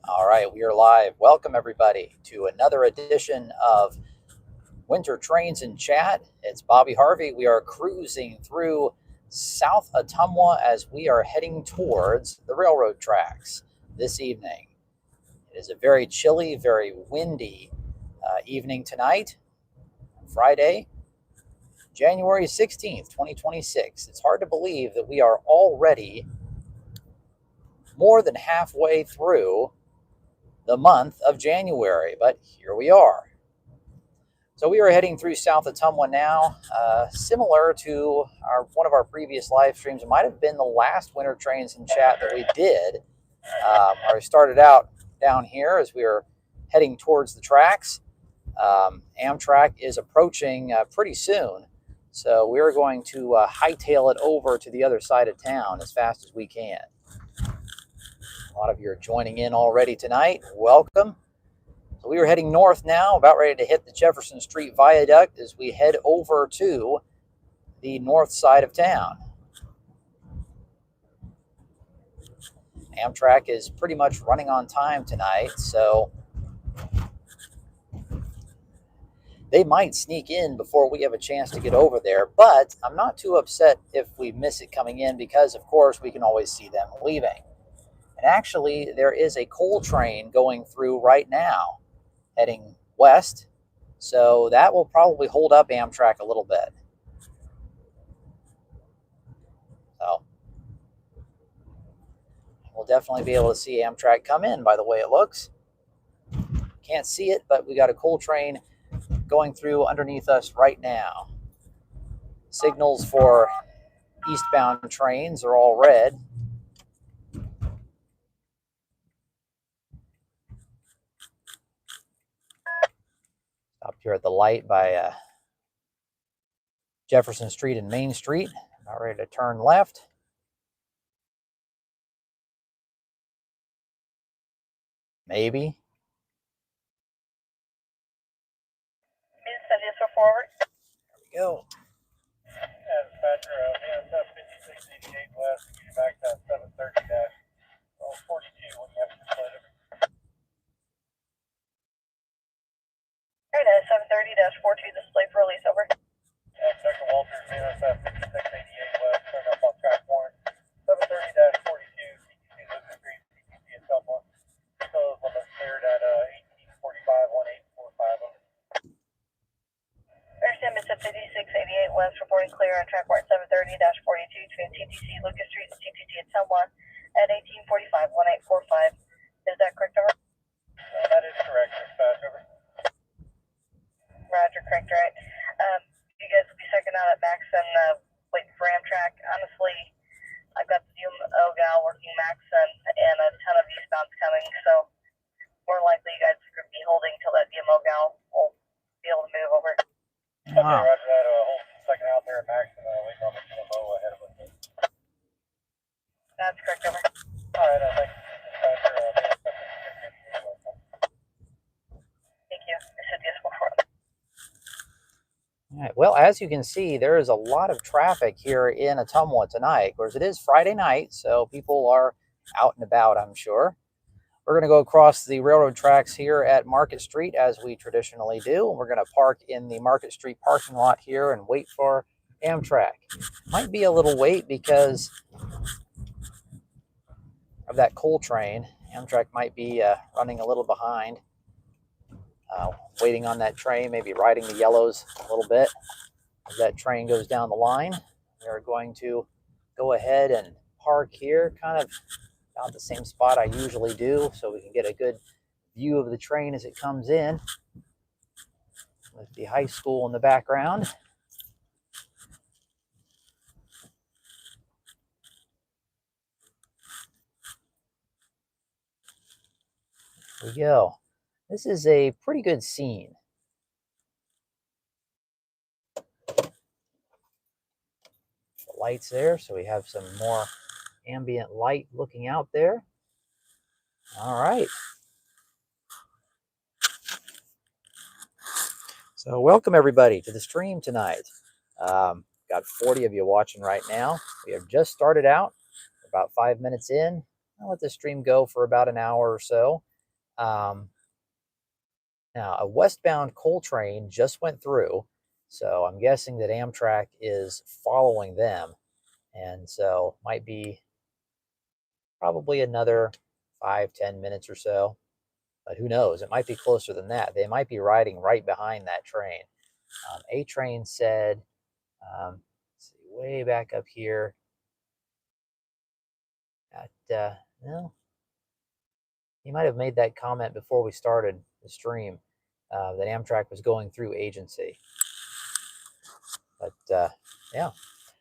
All right, we are live. Welcome, everybody, to another edition of Winter Trains and Chat. It's Bobby Harvey. We are cruising through South Ottumwa as we are heading towards the railroad tracks this evening. It is a very chilly, very windy evening tonight, Friday, January 16th, 2026. It's hard to believe that we are already more than halfway through the month of January, but here we are. So we are heading through South Ottumwa now, similar to one of our previous live streams. It might have been the last Winter Trains and Chat that we did. I started out down here as we were heading towards the tracks. Amtrak is approaching pretty soon, so we're going to hightail it over to the other side of town as fast as we can. A lot of you are joining in already tonight. Welcome. So we are heading north now, about ready to hit the Jefferson Street Viaduct as we head over to the north side of town. Amtrak is pretty much running on time tonight, so they might sneak in before we have a chance to get over there, but I'm not too upset if we miss it coming in because, of course, we can always see them leaving. And actually, there is a coal train going through right now, heading west, so that will probably hold up Amtrak a little bit. So we'll definitely be able to see Amtrak come in by the way it looks. Can't see it, but we got a coal train going through underneath us right now. Signals for eastbound trains are all red. Stopped here at the light by Jefferson Street and Main Street. About ready to turn left. Maybe. Forward. There we go. Dispatcher, BNSF 5688 West, you back to 730-42 when you have to display it. Alright, 730-42 display for release, over. Dr. Walters, BNSF 5688 West, turn up on track warrant. 730-42, CTC Lucas Street, CTC at Ottumwa. Closed limit cleared at 1845-1845, over. Understand, Mississippi 5688 West, reporting clear on track warrant 730-42 between TTC Lucas Street and TTC at Ottumwa at 1845-1845. Is that correct, over? That is correct, dispatch, over. Roger, correct, right. You guys will be second out at Max and waiting for Amtrak. Honestly, I've got the DMO gal working Max and a ton of eastbounds coming, so more likely you guys could be holding till that DMO gal will be able to move over. Okay, roger that. Hold second out there at Max and waiting on the DMO ahead of us. That's correct, over. All right, thank you. Thank you. I said yes before. All right. Well, as you can see, there is a lot of traffic here in Ottumwa tonight. Of course, it is Friday night, so people are out and about, I'm sure. We're going to go across the railroad tracks here at Market Street as we traditionally do. And we're going to park in the Market Street parking lot here and wait for Amtrak. Might be a little wait because of that coal train. Amtrak might be running a little behind. Waiting on that train, maybe riding the yellows a little bit. As that train goes down the line, we're going to go ahead and park here, kind of about the same spot I usually do, so we can get a good view of the train as it comes in with the high school in the background. Here we go. This is a pretty good scene. The lights there, so we have some more ambient light looking out there. All right. So welcome everybody to the stream tonight. Got 40 of you watching right now. We have just started out, about 5 minutes in. I'll let the stream go for about an hour or so. Now, a westbound coal train just went through, so I'm guessing that Amtrak is following them, and so might be probably another 5-10 minutes or so. But who knows? It might be closer than that. They might be riding right behind that train. A train said, let's see, way back up here at, well, he might have made that comment before we started the stream, that Amtrak was going through agency. But yeah.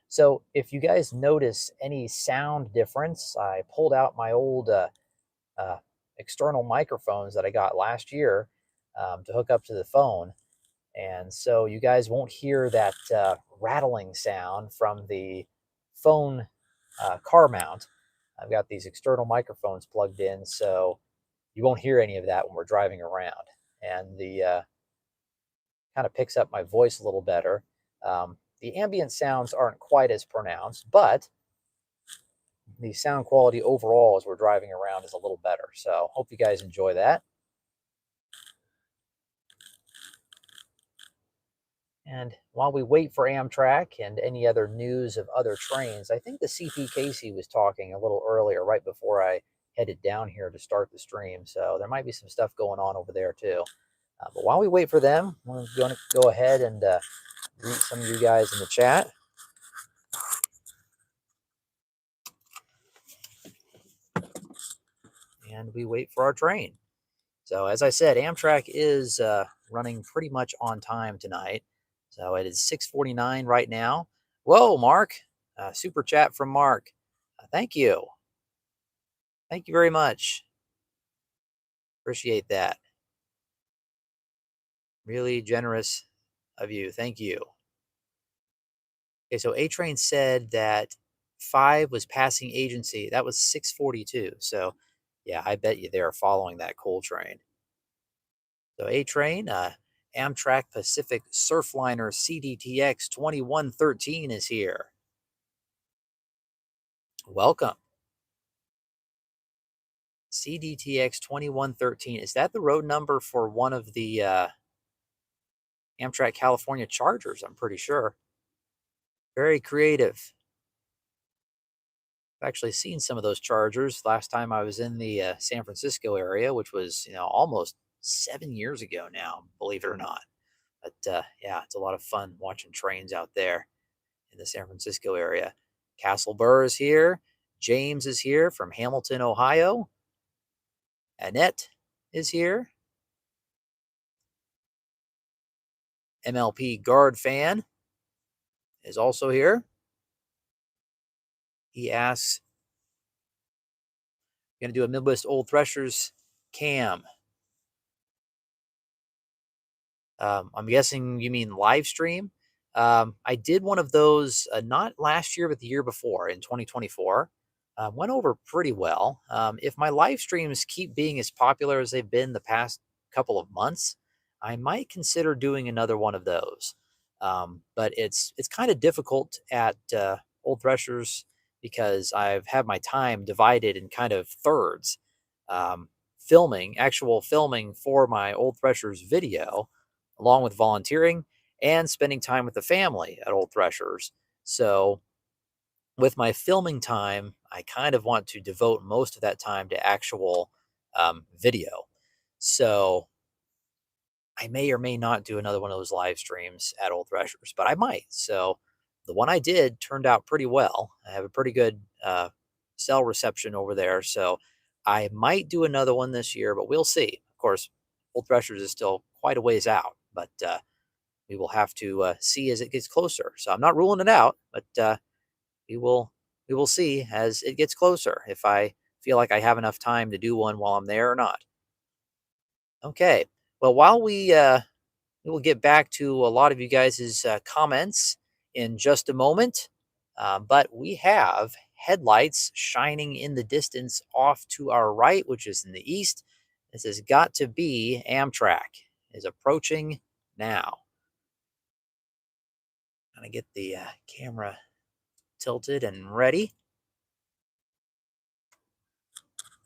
So if you guys notice any sound difference, I pulled out my old external microphones that I got last year to hook up to the phone. And so you guys won't hear that rattling sound from the phone car mount. I've got these external microphones plugged in, so you won't hear any of that when we're driving around. And the kind of picks up my voice a little better. The ambient sounds aren't quite as pronounced, but the sound quality overall as we're driving around is a little better. So hope you guys enjoy that. And while we wait for Amtrak and any other news of other trains, I think the CPKC was talking a little earlier, right before I headed down here to start the stream. So there might be some stuff going on over there too. But while we wait for them, we're going to go ahead and greet some of you guys in the chat. And we wait for our train. So as I said, Amtrak is running pretty much on time tonight. So it is 6:49 right now. Whoa, Mark. Super chat from Mark. Thank you. Thank you very much. Appreciate that. Really generous of you. Thank you. Okay, so A Train said that 5 was passing agency. That was 6:42. So yeah, I bet you they're following that coal train. So A Train, Amtrak Pacific Surfliner CDTX 2113 is here. Welcome. CDTX 2113. Is that the road number for one of the Amtrak California Chargers? I'm pretty sure. Very creative. I've actually seen some of those Chargers last time I was in the San Francisco area, which was, almost 7 years ago now, believe it or not. But yeah, it's a lot of fun watching trains out there in the San Francisco area. Castle Burr is here. James is here from Hamilton, Ohio. Annette is here. MLP Guard fan is also here. He asks, going to do a Midwest Old Threshers cam. I'm guessing you mean live stream. I did one of those not last year, but the year before in 2024. Went over pretty well. If my live streams keep being as popular as they've been the past couple of months, I might consider doing another one of those. But it's kind of difficult at Old Threshers because I've had my time divided in kind of thirds. Actual filming for my Old Threshers video, along with volunteering and spending time with the family at Old Threshers. So with my filming time, I kind of want to devote most of that time to actual video. So I may or may not do another one of those live streams at Old Threshers, but I might. So the one I did turned out pretty well. I have a pretty good cell reception over there. So I might do another one this year, but we'll see. Of course, Old Threshers is still quite a ways out, but we will have to see as it gets closer. So I'm not ruling it out, but we will see as it gets closer if I feel like I have enough time to do one while I'm there or not. Okay. Well, while we will get back to a lot of you guys' comments in just a moment, but we have headlights shining in the distance off to our right, which is in the east. This has got to be Amtrak. Is approaching now. Gonna get the camera tilted and ready.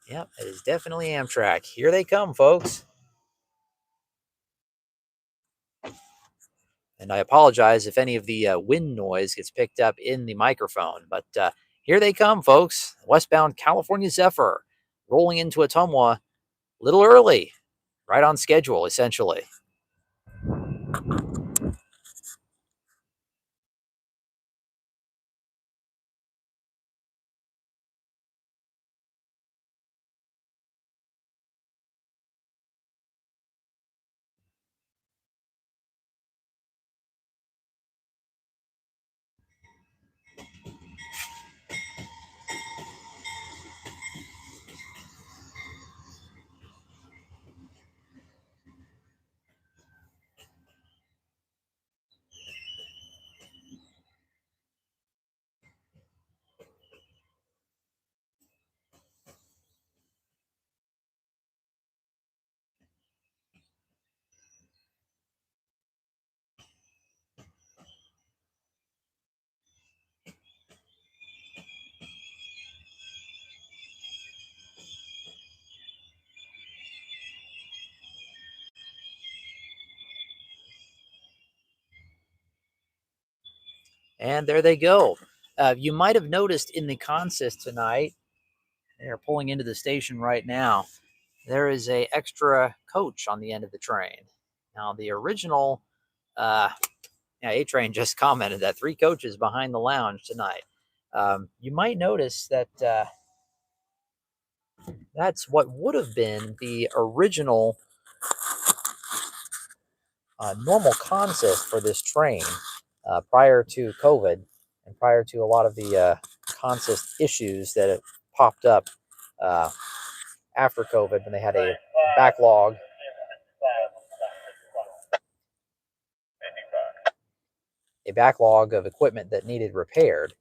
Yep, it is definitely Amtrak. Here they come, folks. And I apologize if any of the wind noise gets picked up in the microphone. But here they come, folks. Westbound California Zephyr rolling into Ottumwa a little early, right on schedule, essentially. And there they go. You might have noticed in the consist tonight, they're pulling into the station right now, there is a extra coach on the end of the train. Now, the original A-Train just commented that 3 coaches behind the lounge tonight. You might notice that that's what would have been the original normal consist for this train prior to COVID and prior to a lot of the consist issues that have popped up after COVID when they had a backlog. A backlog of equipment that needed repaired.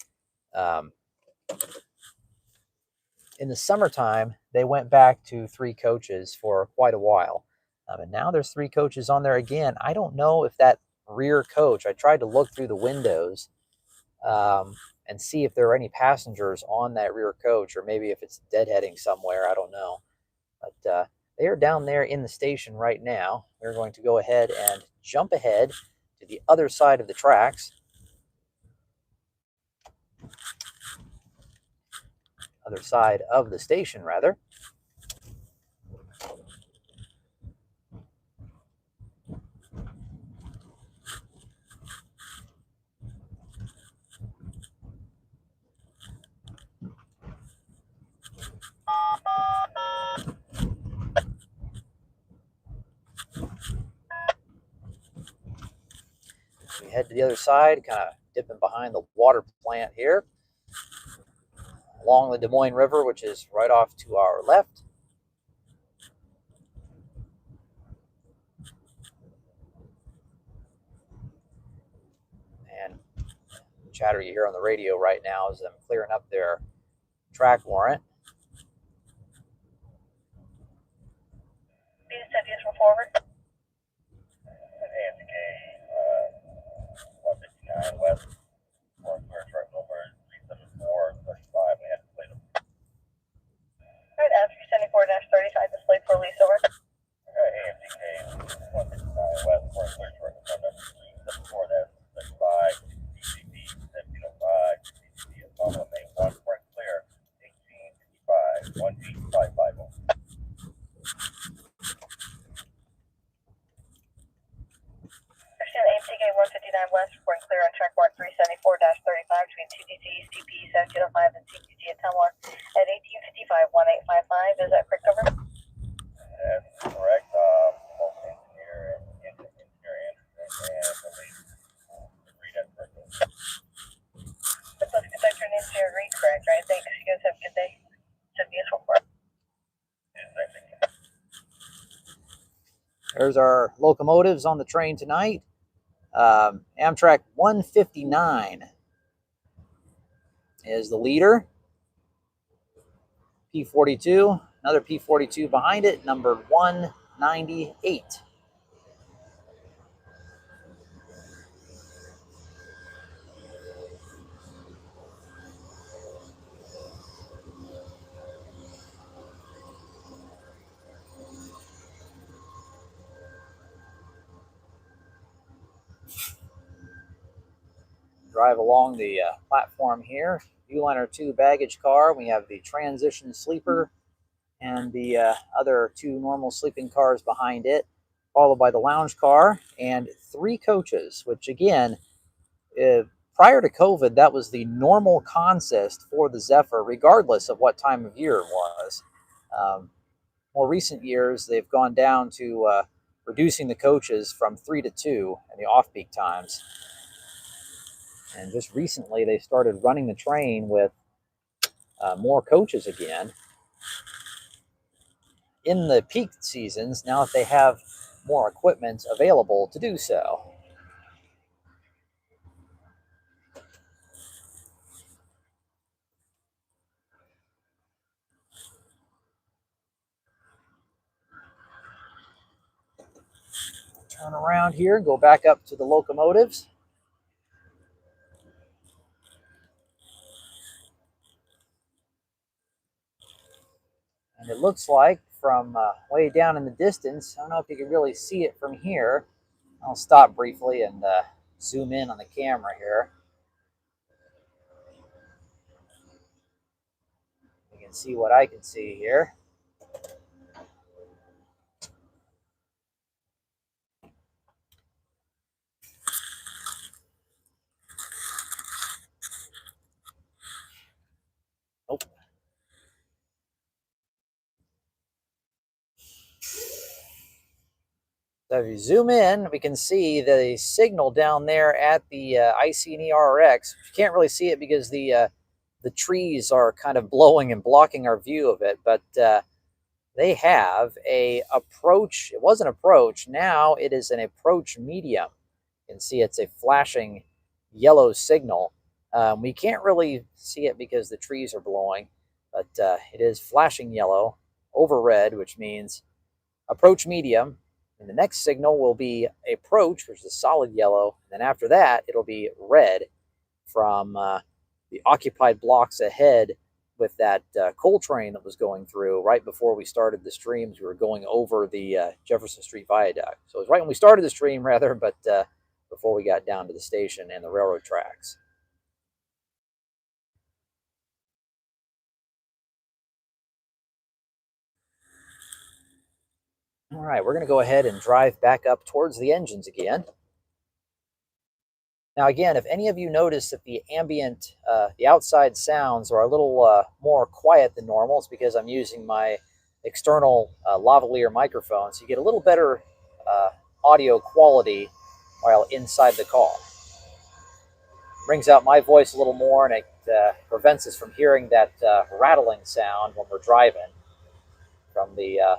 In the summertime, they went back to 3 coaches for quite a while. And now there's 3 coaches on there again. I don't know if that rear coach, I tried to look through the windows and see if there are any passengers on that rear coach, or maybe if it's deadheading somewhere. I don't know. But they are down there in the station right now. We're going to go ahead and jump ahead to the other side of the tracks. Other side of the station, rather. We head to the other side, kind of dipping behind the water plant here, along the Des Moines River, which is right off to our left. And the chatter you hear on the radio right now is them clearing up their track warrant. BNSF, yes, we're forward. AMTK 159 West, truck number 37435. We had to play them. Alright, after 74-35, display for release over. AMTK 159 West, truck number 37435. DCD 1705. DCD is on lane 1, front clear 1855 18550. AMTK 159 West, reporting clear on track warrant 374-35 between TDC, CP 1705 and CPC at Ottumwa at 1855 1855. Is that correct, over? That's correct. Both engineer Anderson and the lady agreed at first. That's supposed to conduct your engineer Reed, correct, right? Thanks. You guys have a good day. Should be useful for us. There's our locomotives on the train tonight. Amtrak 159 is the leader. P42, another P42 behind it, number 198. drive along the platform here. Viewliner 2 baggage car. We have the transition sleeper and the other 2 normal sleeping cars behind it, followed by the lounge car and 3 coaches, which again, prior to COVID, that was the normal consist for the Zephyr, regardless of what time of year it was. More recent years, they've gone down to reducing the coaches from 3 to 2 in the off-peak times. And just recently, they started running the train with more coaches again in the peak seasons, now that they have more equipment available to do so. Turn around here and go back up to the locomotives. And it looks like from way down in the distance, I don't know if you can really see it from here. I'll stop briefly and zoom in on the camera here. You can see what I can see here. Nope. So if you zoom in, we can see the signal down there at the IC&E RRX. You can't really see it because the trees are kind of blowing and blocking our view of it, but they have a approach. It was an approach. Now it is an approach medium. You can see it's a flashing yellow signal. We can't really see it because the trees are blowing, but it is flashing yellow over red, which means approach medium. And the next signal will be approach, which is a solid yellow. And then after that, it'll be red from the occupied blocks ahead with that coal train that was going through right before we started the streams. We were going over the Jefferson Street Viaduct. So it was right when we started the stream, rather, but before we got down to the station and the railroad tracks. All right, we're going to go ahead and drive back up towards the engines again. Now, again, if any of you notice that the ambient, the outside sounds are a little more quiet than normal, it's because I'm using my external lavalier microphone, so you get a little better audio quality while inside the car. Brings out my voice a little more, and it prevents us from hearing that rattling sound when we're driving from the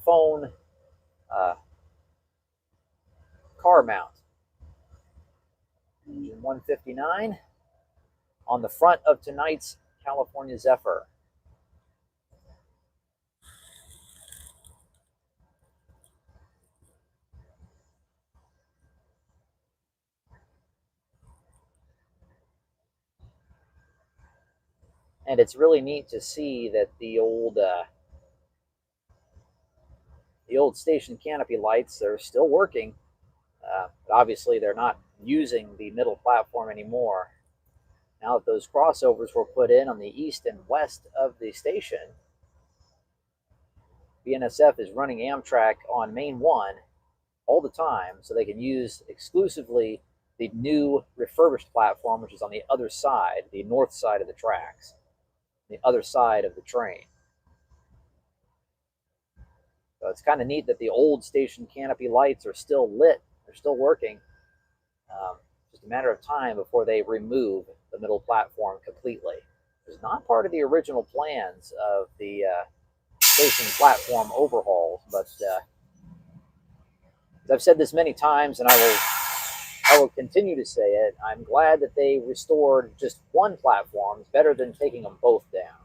phone car mount. Engine 159 on the front of tonight's California Zephyr. And it's really neat to see that the old station canopy lights are still working. But obviously, they're not using the middle platform anymore. Now that those crossovers were put in on the east and west of the station, BNSF is running Amtrak on Main 1 all the time, so they can use exclusively the new refurbished platform, which is on the other side, the north side of the tracks, the other side of the train. So it's kind of neat that the old station canopy lights are still lit. They're still working. Just a matter of time before they remove the middle platform completely. It's not part of the original plans of the station platform overhauls, but as I've said this many times, and I will continue to say it, I'm glad that they restored just one platform. It's better than taking them both down.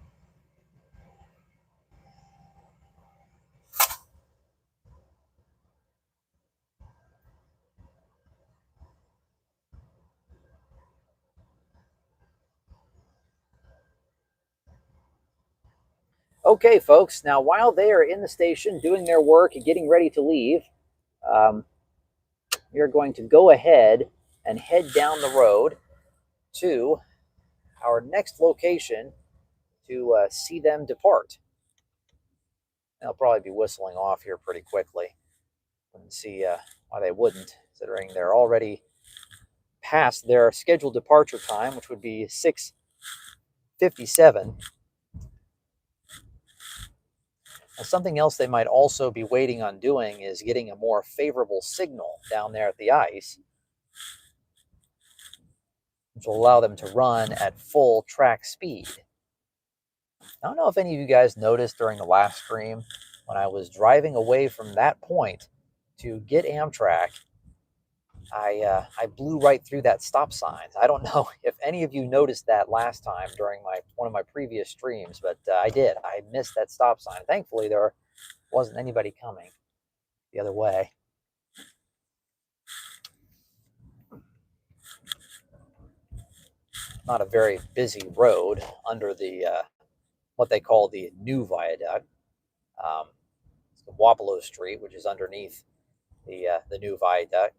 Okay, folks, now while they are in the station doing their work and getting ready to leave, we are going to go ahead and head down the road to our next location to see them depart. They'll probably be whistling off here pretty quickly. Wouldn't see why they wouldn't, considering they're already past their scheduled departure time, which would be 6:57. Now, something else they might also be waiting on doing is getting a more favorable signal down there at the ice, which will allow them to run at full track speed. I don't know if any of you guys noticed during the last stream, when I was driving away from that point to get Amtrak, I blew right through that stop sign. I don't know if any of you noticed that last time during one of my previous streams, but I did. I missed that stop sign. Thankfully, there wasn't anybody coming the other way. Not a very busy road under the what they call the new viaduct. It's the Wapello Street, which is underneath the new viaduct.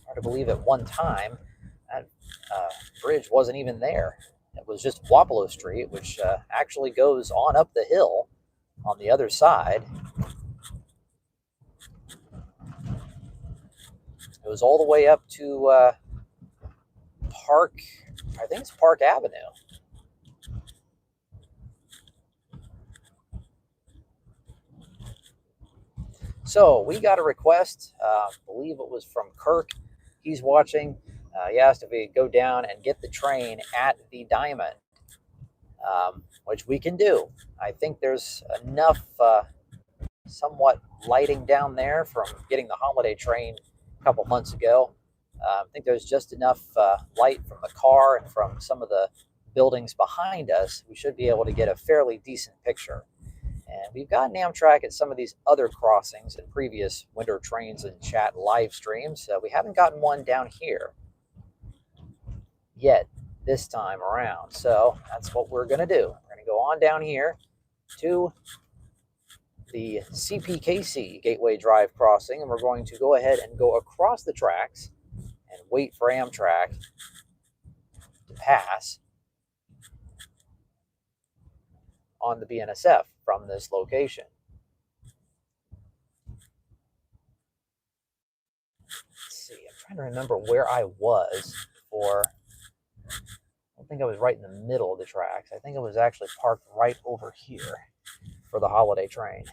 Hard to believe at one time that bridge wasn't even there. It was just Wapello Street, which actually goes on up the hill on the other side. It was all the way up to Park, I think it's Park Avenue. So we got a request, I believe it was from Kirk. He's watching. He asked if we could go down and get the train at the Diamond, which we can do. I think there's enough somewhat lighting down there from getting the holiday train a couple months ago. I think there's just enough light from the car and from some of the buildings behind us. We should be able to get a fairly decent picture. And we've gotten Amtrak at some of these other crossings in previous Winter Trains and Chat live streams. We haven't gotten one down here yet this time around. So that's what we're going to do. We're going to go on down here to the CPKC Gateway Drive crossing, and we're going to go ahead and go across the tracks and wait for Amtrak to pass on the BNSF from this location. Let's see, I'm trying to remember where I was before. I don't think I was right in the middle of the tracks. I think I was actually parked right over here for the holiday train.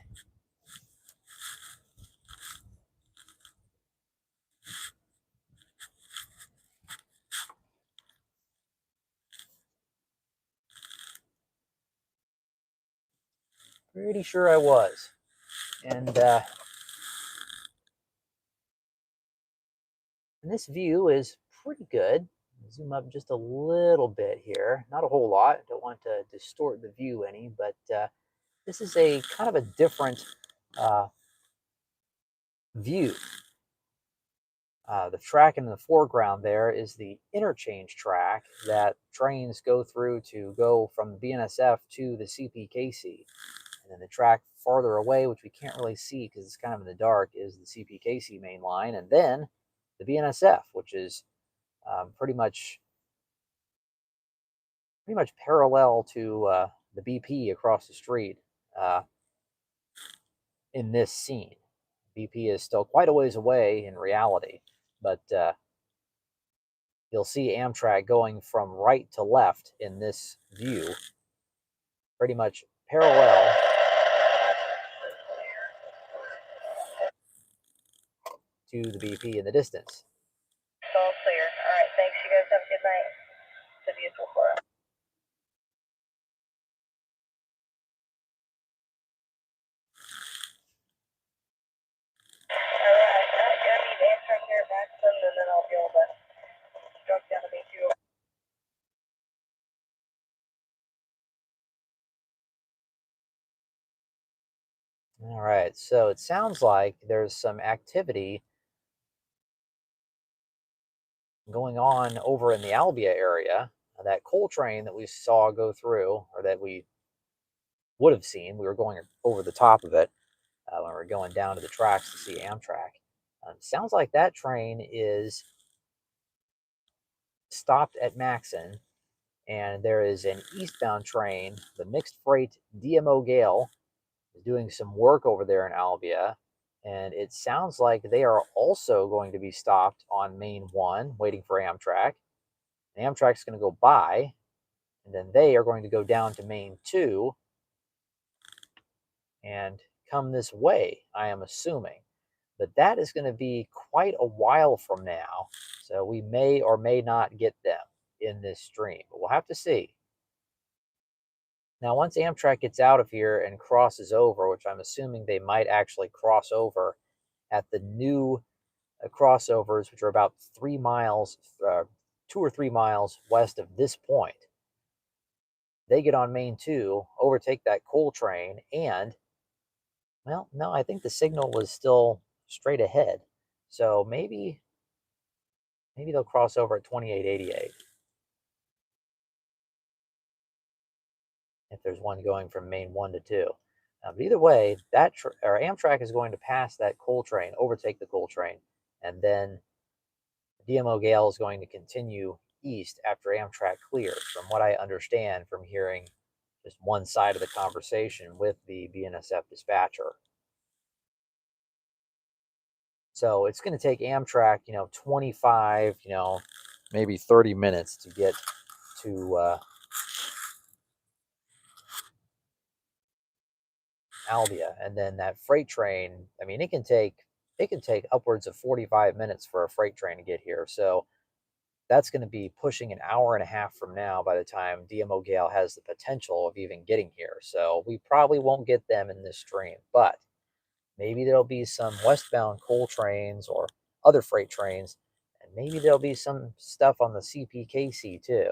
Pretty sure I was. And this view is pretty good. Zoom up just a little bit here. Not a whole lot. Don't want to distort the view any, but this is a kind of a different view. The track in the foreground there is the interchange track that trains go through to go from the BNSF to the CPKC. And then the track farther away, which we can't really see because it's kind of in the dark, is the CPKC main line. And then the BNSF, which is pretty much parallel to the BP across the street in this scene. BP is still quite a ways away in reality, but you'll see Amtrak going from right to left in this view, pretty much parallel to the BP in the distance. It's all clear. All right, thanks. You guys have a good night. It's a beautiful for us. All right, I need Amtrak here at Maxim, and then I'll be able to drop down to meet you. All right, so it sounds like there's some activity going on over in the Albia area. That coal train that we saw go through, or that we would have seen, we were going over the top of it, when we're going down to the tracks to see Amtrak. Sounds like that train is stopped at Maxon, and there is an eastbound train, the mixed freight DMO Gale, is doing some work over there in Albia, and it sounds like they are also going to be stopped on Main 1 waiting for Amtrak. And Amtrak's going to go by, and then they are going to go down to Main 2 and come this way, I am assuming. But that is going to be quite a while from now, so we may or may not get them in this stream, but we'll have to see. Now, once Amtrak gets out of here and crosses over, which I'm assuming they might actually cross over at the new crossovers, which are about 3 miles, 2 or 3 miles west of this point, they get on Main 2, overtake that coal train, and, well, no, I think the signal was still straight ahead. So maybe they'll cross over at 2888. If there's one going from Main 1 to 2. But either way, that Amtrak is going to pass that coal train, overtake the coal train, and then DMO Gale is going to continue east after Amtrak clears, from what I understand from hearing just one side of the conversation with the BNSF dispatcher. So it's going to take Amtrak, 25, maybe 30 minutes to get to Albia, and then that freight train, I mean, it can take upwards of 45 minutes for a freight train to get here. So that's going to be pushing an hour and a half from now by the time DMO Gale has the potential of even getting here. So we probably won't get them in this stream, but maybe there'll be some westbound coal trains or other freight trains, and maybe there'll be some stuff on the CPKC too.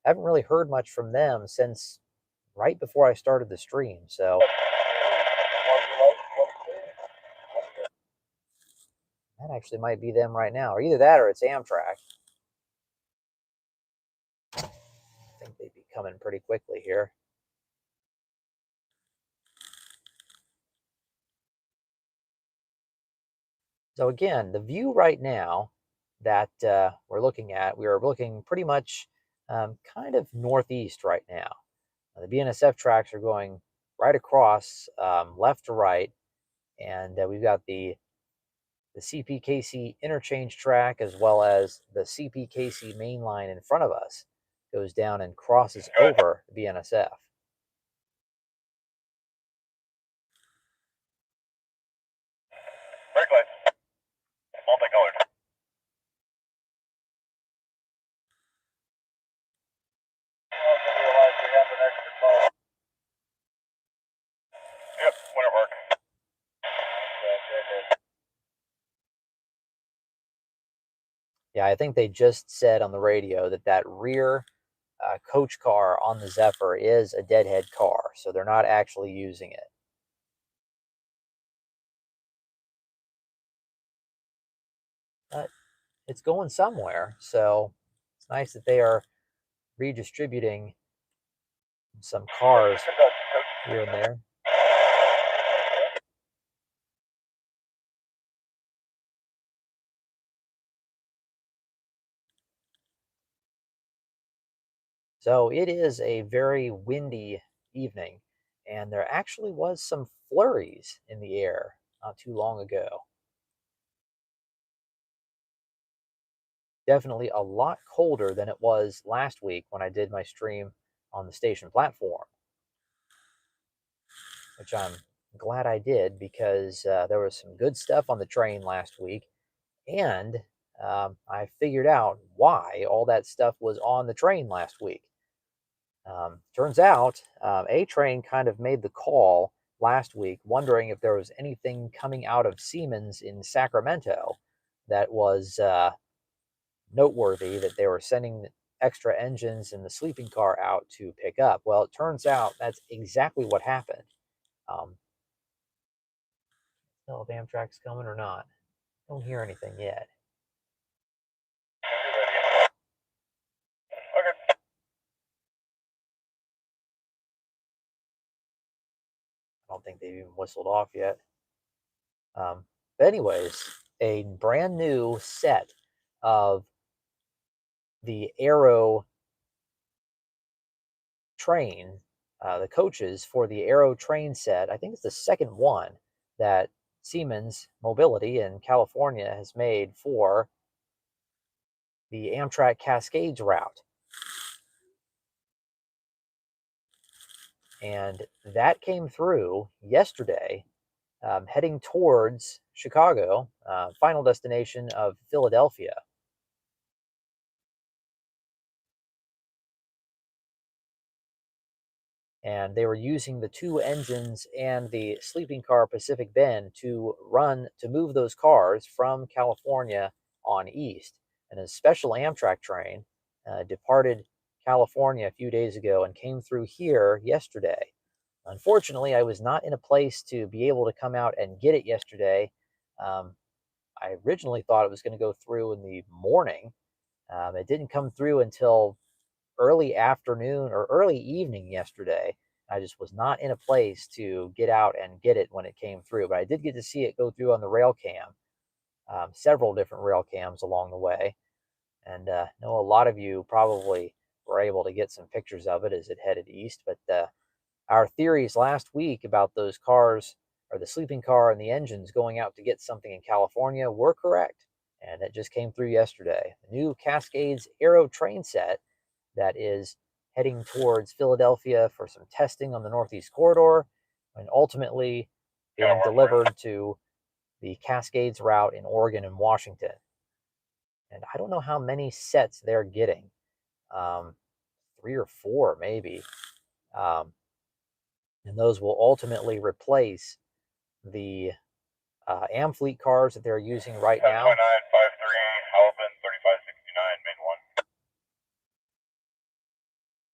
I haven't really heard much from them since right before I started the stream, so that actually might be them right now, or either that or it's Amtrak. I think they'd be coming pretty quickly here. So again, the view right now that we're looking at, we are looking pretty much kind of northeast right now. The BNSF tracks are going right across, left to right, and we've got the CPKC interchange track as well as the CPKC main line in front of us goes down and crosses over the BNSF. Brake lights. Multicolored. Yep, wouldn't work. Yeah, I think they just said on the radio that rear coach car on the Zephyr is a deadhead car, so they're not actually using it. But it's going somewhere, so it's nice that they are redistributing some cars here and there. So it is a very windy evening, and there actually was some flurries in the air not too long ago. Definitely a lot colder than it was last week when I did my stream on the station platform, which I'm glad I did because there was some good stuff on the train last week, and I figured out why all that stuff was on the train last week. Turns out A Train kind of made the call last week, wondering if there was anything coming out of Siemens in Sacramento that was noteworthy, that they were sending extra engines in the sleeping car out to pick up. Well, it turns out that's exactly what happened. Tell if Amtrak's coming or not. Don't hear anything yet. Okay. I don't think they've even whistled off yet. But anyways, a brand new set of the Aero train, the coaches for the Aero train set. I think it's the second one that Siemens Mobility in California has made for the Amtrak Cascades route. And that came through yesterday, heading towards Chicago, final destination of Philadelphia. And they were using the two engines and the sleeping car Pacific Bend to move those cars from California on east. And a special Amtrak train departed California a few days ago and came through here yesterday. Unfortunately, I was not in a place to be able to come out and get it yesterday. I originally thought it was going to go through in the morning. It didn't come through until early afternoon or early evening yesterday. I just was not in a place to get out and get it when it came through, but I did get to see it go through on the rail cam, several different rail cams along the way. And I know a lot of you probably were able to get some pictures of it as it headed east. But our theories last week about those cars, or the sleeping car and the engines going out to get something in California, were correct. And it just came through yesterday. The new Cascades Aero train set that is heading towards Philadelphia for some testing on the Northeast Corridor, and ultimately being delivered to the Cascades route in Oregon and Washington. And I don't know how many sets they're getting, 3 or 4 maybe. And those will ultimately replace the Amfleet cars that they're using right now. 953 Halvin 3569 main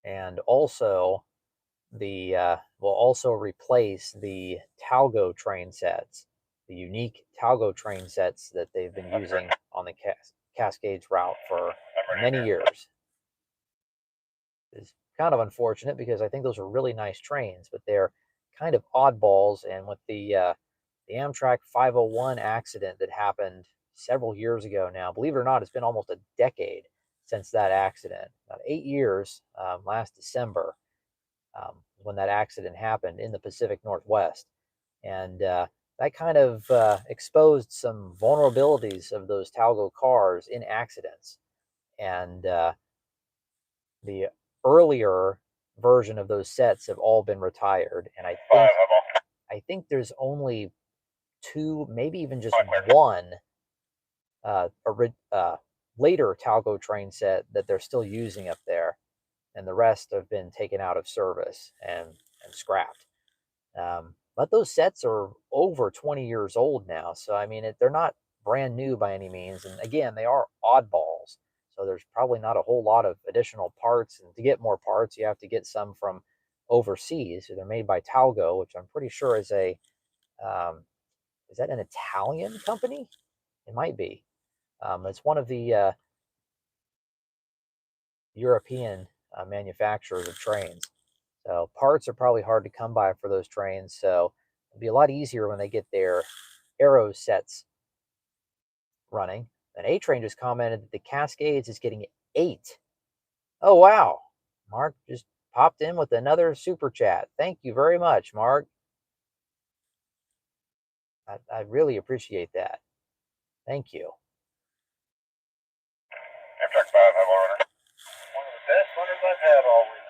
1. And also will also replace the Talgo train sets, the unique Talgo train sets that they've been using on the Cascades route for many years. It's kind of unfortunate because I think those are really nice trains, but they're kind of oddballs. And with the Amtrak 501 accident that happened several years ago now, believe it or not, it's been almost a decade since that accident, about 8 years, last December. When that accident happened in the Pacific Northwest. And that kind of exposed some vulnerabilities of those Talgo cars in accidents. And the earlier version of those sets have all been retired. And I think there's only 2, maybe even just 1 later Talgo train set that they're still using up there. And the rest have been taken out of service and scrapped. But those sets are over 20 years old now. So, I mean, they're not brand new by any means. And again, they are oddballs. So there's probably not a whole lot of additional parts. And to get more parts, you have to get some from overseas. So they're made by Talgo, which I'm pretty sure is is that an Italian company? It might be. It's one of the European manufacturers of trains. So parts are probably hard to come by for those trains. So it'll be a lot easier when they get their Aero sets running. An A train just commented that the Cascades is getting 8. Oh, wow. Mark just popped in with another super chat. Thank you very much, Mark. I really appreciate that. Thank you. Amtrak 5 have order. One of the best runners I've had all week.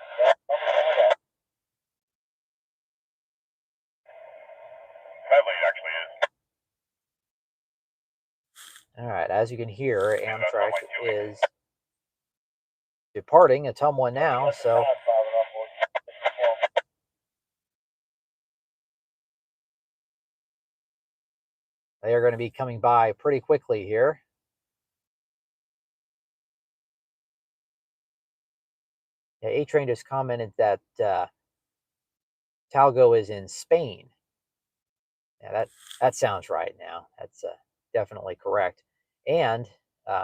That late actually is. All right, as you can hear, Amtrak is departing Ottumwa now, so they are going to be coming by pretty quickly here. Yeah, A-Train just commented that Talgo is in Spain. Yeah, that sounds right now. That's definitely correct. And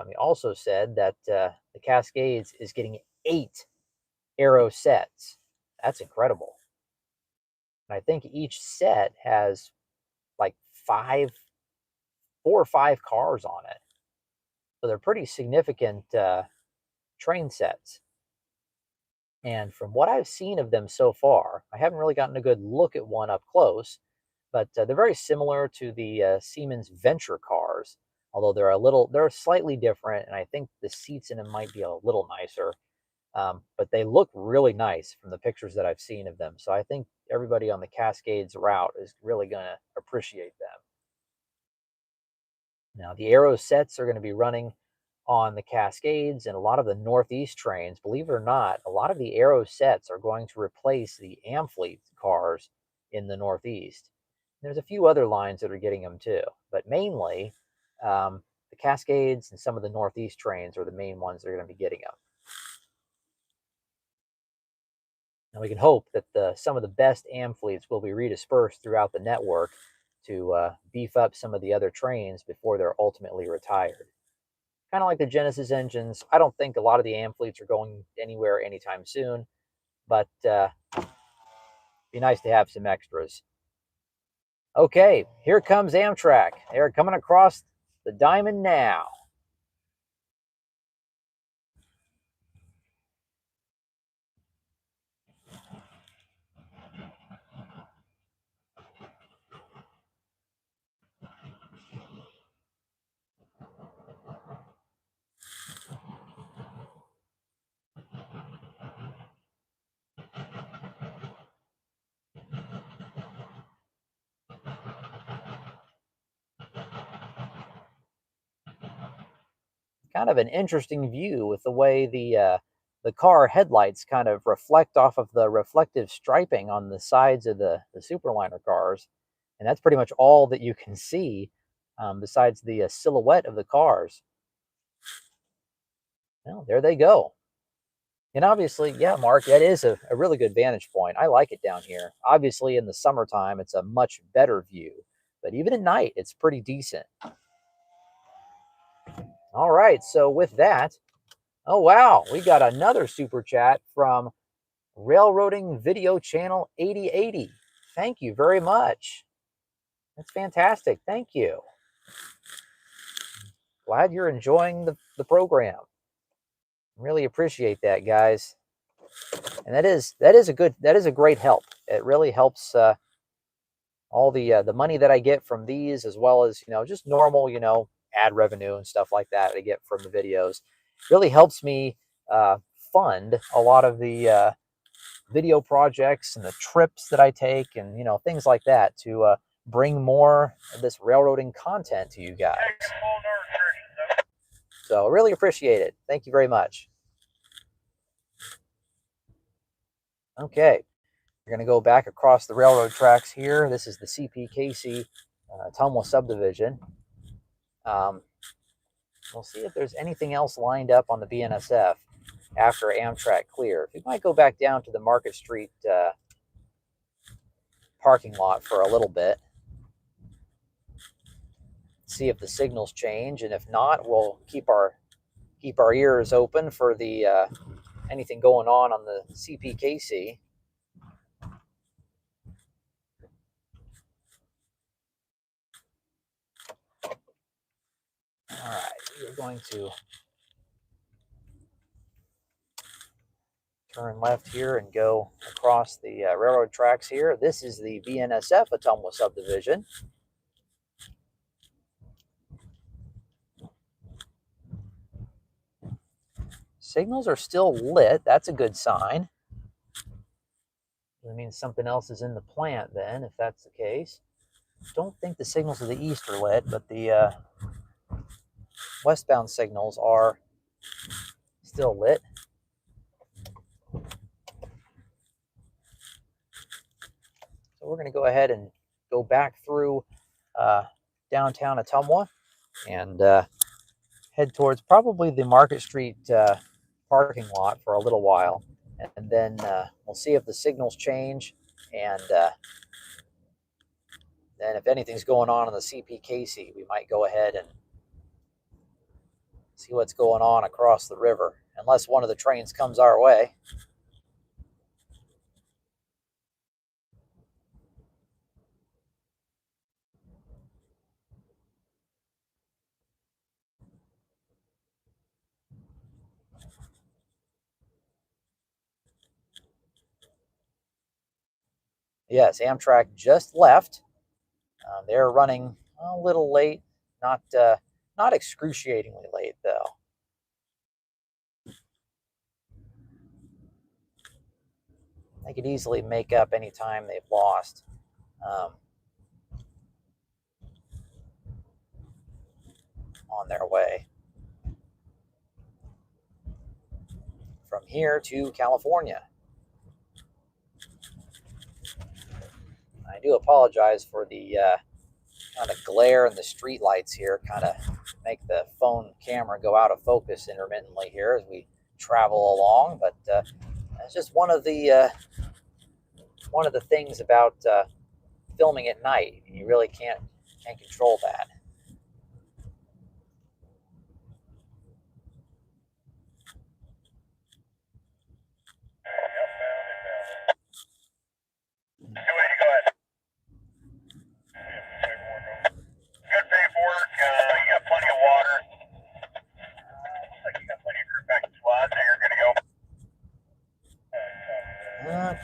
he also said that the Cascades is getting 8 Aero sets. That's incredible. And I think each set has like 5 4 or 5 cars on it. So they're pretty significant train sets. And from what I've seen of them so far, I haven't really gotten a good look at one up close, but they're very similar to the Siemens Venture cars, although they're slightly different, and I think the seats in them might be a little nicer. But they look really nice from the pictures that I've seen of them. So I think everybody on the Cascades route is really going to appreciate them. Now, the Aero sets are going to be running on the Cascades and a lot of the Northeast trains. Believe it or not, a lot of the Aero sets are going to replace the Amfleet cars in the Northeast. There's a few other lines that are getting them too, but mainly the Cascades and some of the Northeast trains are the main ones that are going to be getting them. And we can hope that some of the best Amfleets will be redispersed throughout the network to beef up some of the other trains before they're ultimately retired. Kind of like the Genesis engines. I don't think a lot of the Amfleets are going anywhere anytime soon, but be nice to have some extras. Okay, here comes Amtrak. They're coming across the diamond now. Kind of an interesting view with the way the car headlights kind of reflect off of the reflective striping on the sides of the Superliner cars. And that's pretty much all that you can see besides the silhouette of the cars. Well, there they go. And obviously, yeah, Mark, that is a really good vantage point. I like it down here. Obviously, in the summertime, it's a much better view. But even at night, it's pretty decent. All right, so with that, oh, wow, we got another super chat from Railroading Video Channel 8080. Thank you very much. That's fantastic. Thank you. Glad you're enjoying the program. Really appreciate that, guys. And that is a great help. It really helps all the money that I get from these, as well as just normal ad revenue and stuff like that I get from the videos. Really helps me fund a lot of the video projects and the trips that I take, and things like that to bring more of this railroading content to you guys. So I really appreciate it. Thank you very much. Okay, we're going to go back across the railroad tracks here. This is the CPKC Ottumwa subdivision. We'll see if there's anything else lined up on the BNSF after Amtrak clear. We might go back down to the Market Street parking lot for a little bit. See if the signals change, and if not, we'll keep our ears open for the anything going on the CPKC. All right, we're going to turn left here and go across the railroad tracks here. This is the BNSF Ottumwa subdivision. Signals are still lit. That's a good sign. That means something else is in the plant then, if that's the case. Don't think the signals to the east are lit, but the westbound signals are still lit. So we're going to go ahead and go back through downtown Ottumwa and head towards probably the Market Street parking lot for a little while. And then we'll see if the signals change, and then if anything's going on the CPKC, we might go ahead and see what's going on across the river, unless one of the trains comes our way. Yes, Amtrak just left. They're running a little late, not excruciatingly late though. They could easily make up any time they've lost. On their way from here to California. I do apologize for the kind of glare and the street lights here, kind of make the phone camera go out of focus intermittently here as we travel along. But that's just one of the things about filming at night. You really can't control that.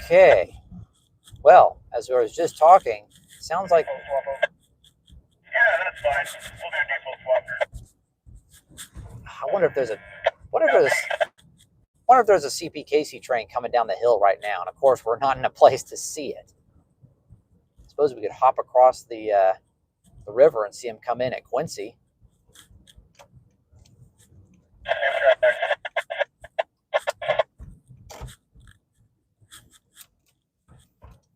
Okay. Well, as I was just talking, sounds like. Yeah, that's fine. We'll do diesel swap. I wonder if there's a CPKC train coming down the hill right now, and of course we're not in a place to see it. I suppose we could hop across the river and see him come in at Quincy.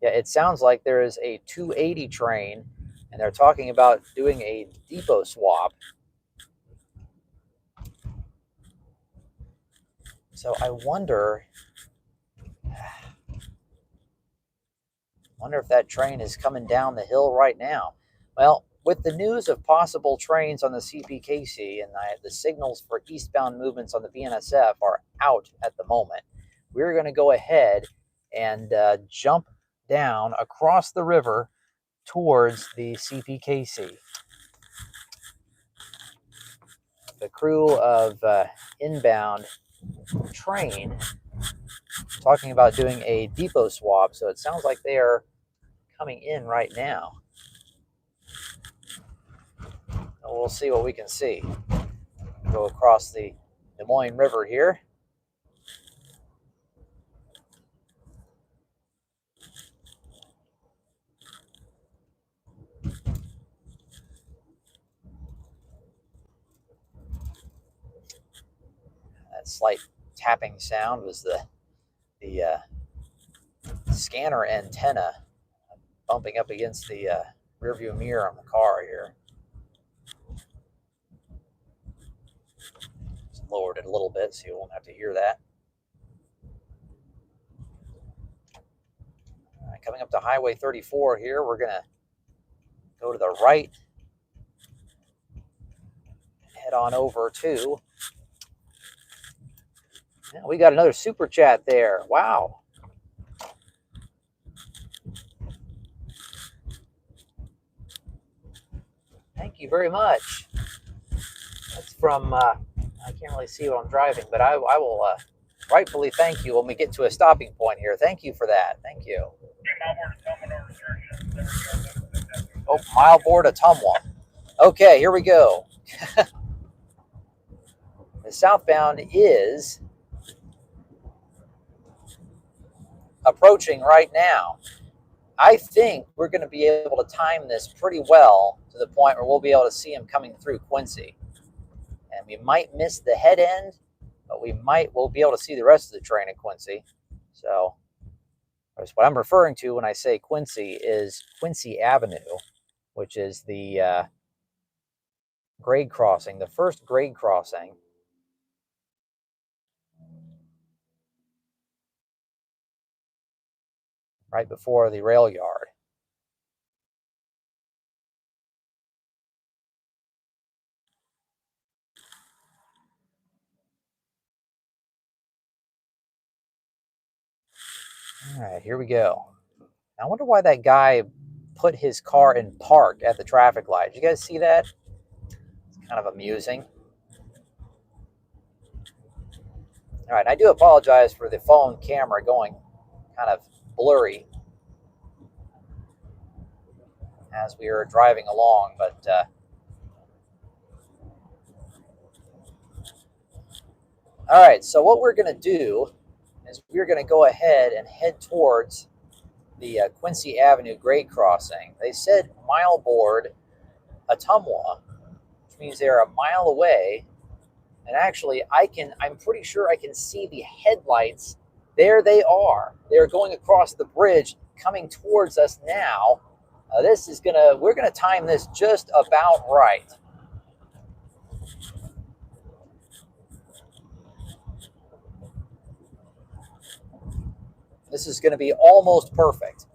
Yeah, it sounds like there is a 280 train, and they're talking about doing a depot swap. So I wonder if that train is coming down the hill right now. Well, with the news of possible trains on the CPKC and the signals for eastbound movements on the BNSF are out at the moment, we're going to go ahead and jump down across the river towards the CPKC. The crew of inbound train talking about doing a depot swap, so it sounds like they are coming in right now. We'll see what we can see. Go across the Des Moines River here. That slight tapping sound was the scanner antenna bumping up against the rearview mirror on the car here. Just lowered it a little bit so you won't have to hear that. All right, coming up to Highway 34 here, we're going to go to the right, head on over to. Yeah, we got another super chat there. Wow. Thank you very much. That's from, I can't really see what I'm driving, but I will rightfully thank you when we get to a stopping point here. Thank you for that. Thank you. Oh, mile board Ottumwa. Okay, here we go. The southbound is approaching right now. I think we're going to be able to time this pretty well to the point where we'll be able to see him coming through Quincy. And we might miss the head end, but we'll be able to see the rest of the train at Quincy. So what I'm referring to when I say Quincy is Quincy Avenue, which is the grade crossing, the first grade crossing. Right before the rail yard. All right, here we go. I wonder why that guy put his car in park at the traffic light. Did you guys see that? It's kind of amusing. All right, I do apologize for the phone camera going kind of blurry. as we are driving along. But all right, so what we're going to do is we're going to go ahead and head towards the Quincy Avenue grade crossing. They said mile board Ottumwa, which means they're a mile away. And actually, I'm pretty sure I can see the headlights. There they are. They're going across the bridge, coming towards us now. We're gonna time this just about right. This is gonna be almost perfect.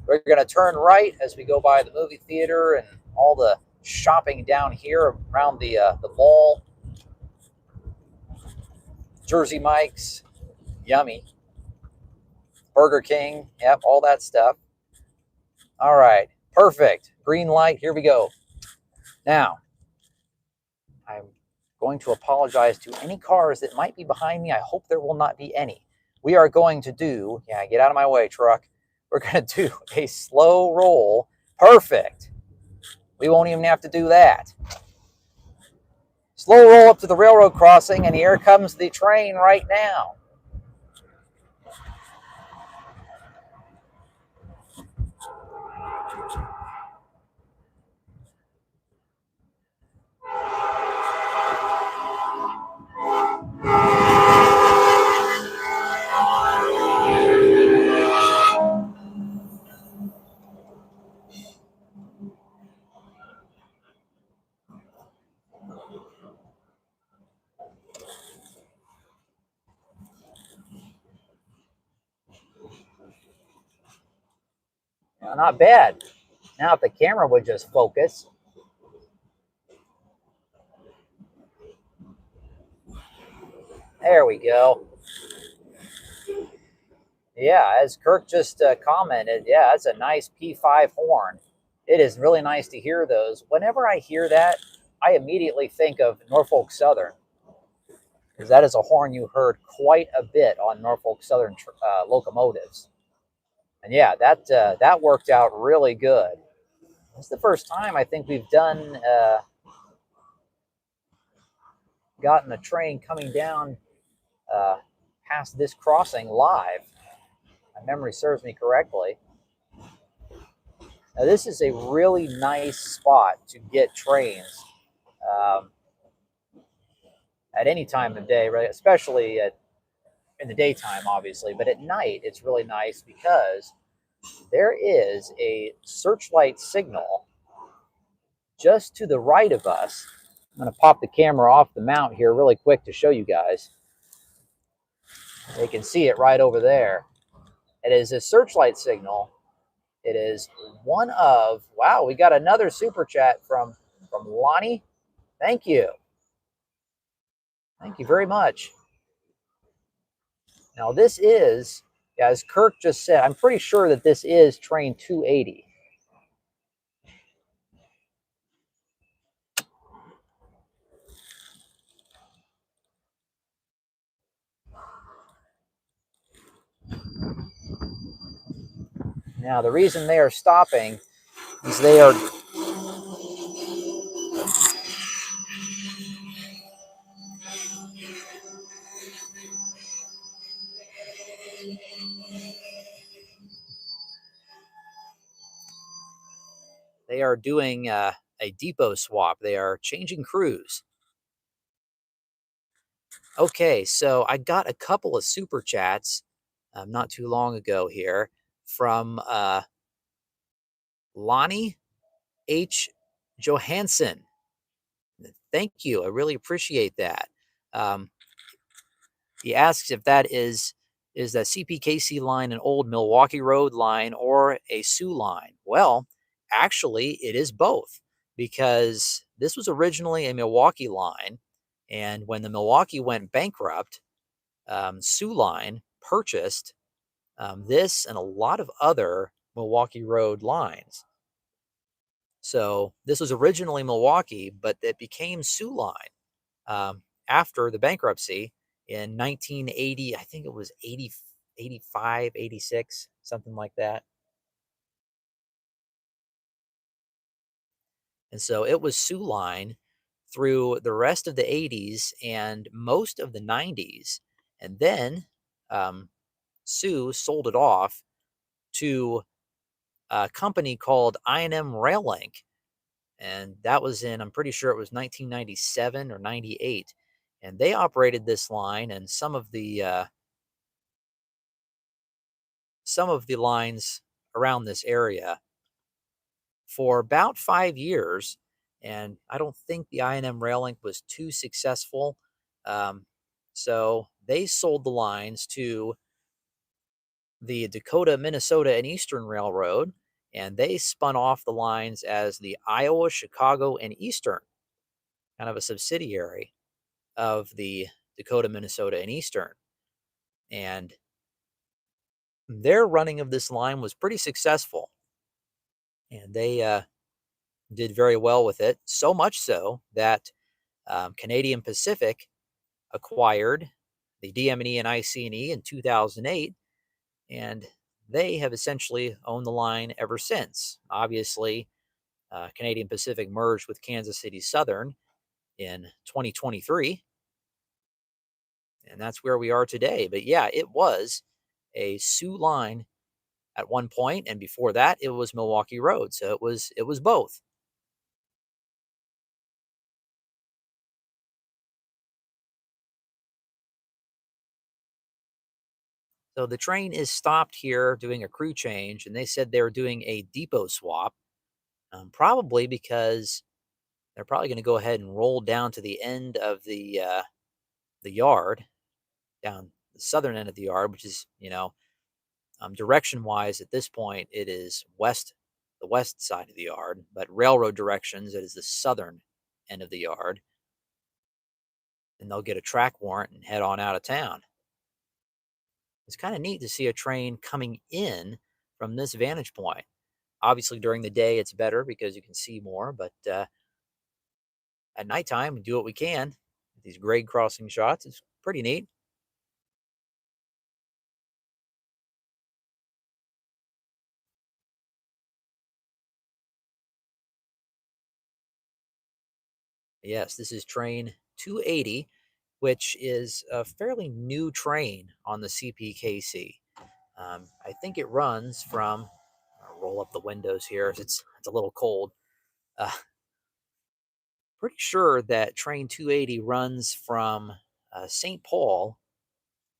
We're gonna turn right as we go by the movie theater and all the shopping down here around the mall. Jersey Mike's, yummy. Burger King, yep, all that stuff. All right, perfect. Green light, here we go. Now, I'm going to apologize to any cars that might be behind me. I hope there will not be any. We are going to do, yeah, get out of my way, truck. We're going to do a slow roll. Perfect. We won't even have to do that. Slow roll up to the railroad crossing, and here comes the train right now. Now, not bad. Now, if the camera would just focus. There we go. Yeah, as Kirk just commented, yeah, that's a nice P5 horn. It is really nice to hear those. Whenever I hear that, I immediately think of Norfolk Southern, because that is a horn you heard quite a bit on Norfolk Southern locomotives. And yeah, that worked out really good. It's the first time I think we've done gotten a train coming down past this crossing live. My memory serves me correctly. Now, this is a really nice spot to get trains at any time of day, right? Especially in the daytime, obviously. But at night, it's really nice because there is a searchlight signal just to the right of us. I'm going to pop the camera off the mount here really quick to show you guys. You can see it right over there. It is a searchlight signal. It is one of, wow, we got another super chat from Lonnie. Thank you. Thank you very much. Now this is, as Kirk just said, I'm pretty sure that this is train 280. Now the reason they are stopping is they are doing a depot swap. They are changing crews. Okay, so I got a couple of super chats not too long ago here from Lonnie H. Johansson. Thank you. I really appreciate that. He asks if that is that CPKC line an old Milwaukee Road line or a Sioux line? Well, actually, it is both, because this was originally a Milwaukee line, and when the Milwaukee went bankrupt, Sioux line purchased this and a lot of other Milwaukee Road lines. So this was originally Milwaukee, but it became Sioux line after the bankruptcy in 1980. I think it was 80, 85, 86, something like that. And so it was Soo Line through the rest of the 80s and most of the 90s. And then Soo sold it off to a company called I&M Rail Link. And that was in, I'm pretty sure it was 1997 or 98. And they operated this line and some of the lines around this area for about 5 years. And I don't think the I&M Rail Link was too successful. So they sold the lines to the Dakota, Minnesota, and Eastern Railroad, and they spun off the lines as the Iowa, Chicago, and Eastern, kind of a subsidiary of the Dakota, Minnesota, and Eastern. And their running of this line was pretty successful, and they did very well with it. So much so that Canadian Pacific acquired the DM&E and IC&E in 2008, and they have essentially owned the line ever since. Obviously, Canadian Pacific merged with Kansas City Southern in 2023, and that's where we are today. But yeah, it was a Soo line at one point, and before that, it was Milwaukee Road. So it was both. So the train is stopped here doing a crew change, and they said they were doing a depot swap, probably because they're probably going to go ahead and roll down to the end of the yard, down the southern end of the yard, which is direction wise at this point it is the west side of the yard, but railroad directions it is the southern end of the yard, and they'll get a track warrant and head on out of town. It's kind of neat to see a train coming in from this vantage point. Obviously, during the day, it's better because you can see more, but at nighttime, we do what we can. These grade crossing shots, it's pretty neat. Yes, this is train 280, which is a fairly new train on the CPKC. I think it runs from, I'll roll up the windows here. It's a little cold. Uh, Pretty sure that train 280 runs from St. Paul.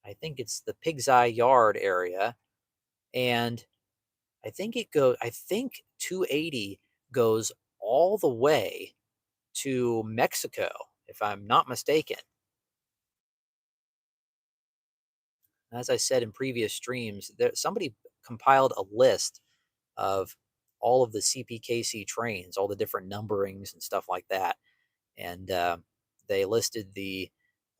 I think it's the Pig's Eye Yard area, and I think 280 goes all the way to Mexico, if I'm not mistaken. As I said in previous streams, somebody compiled a list of all of the CPKC trains, all the different numberings and stuff like that. And they listed the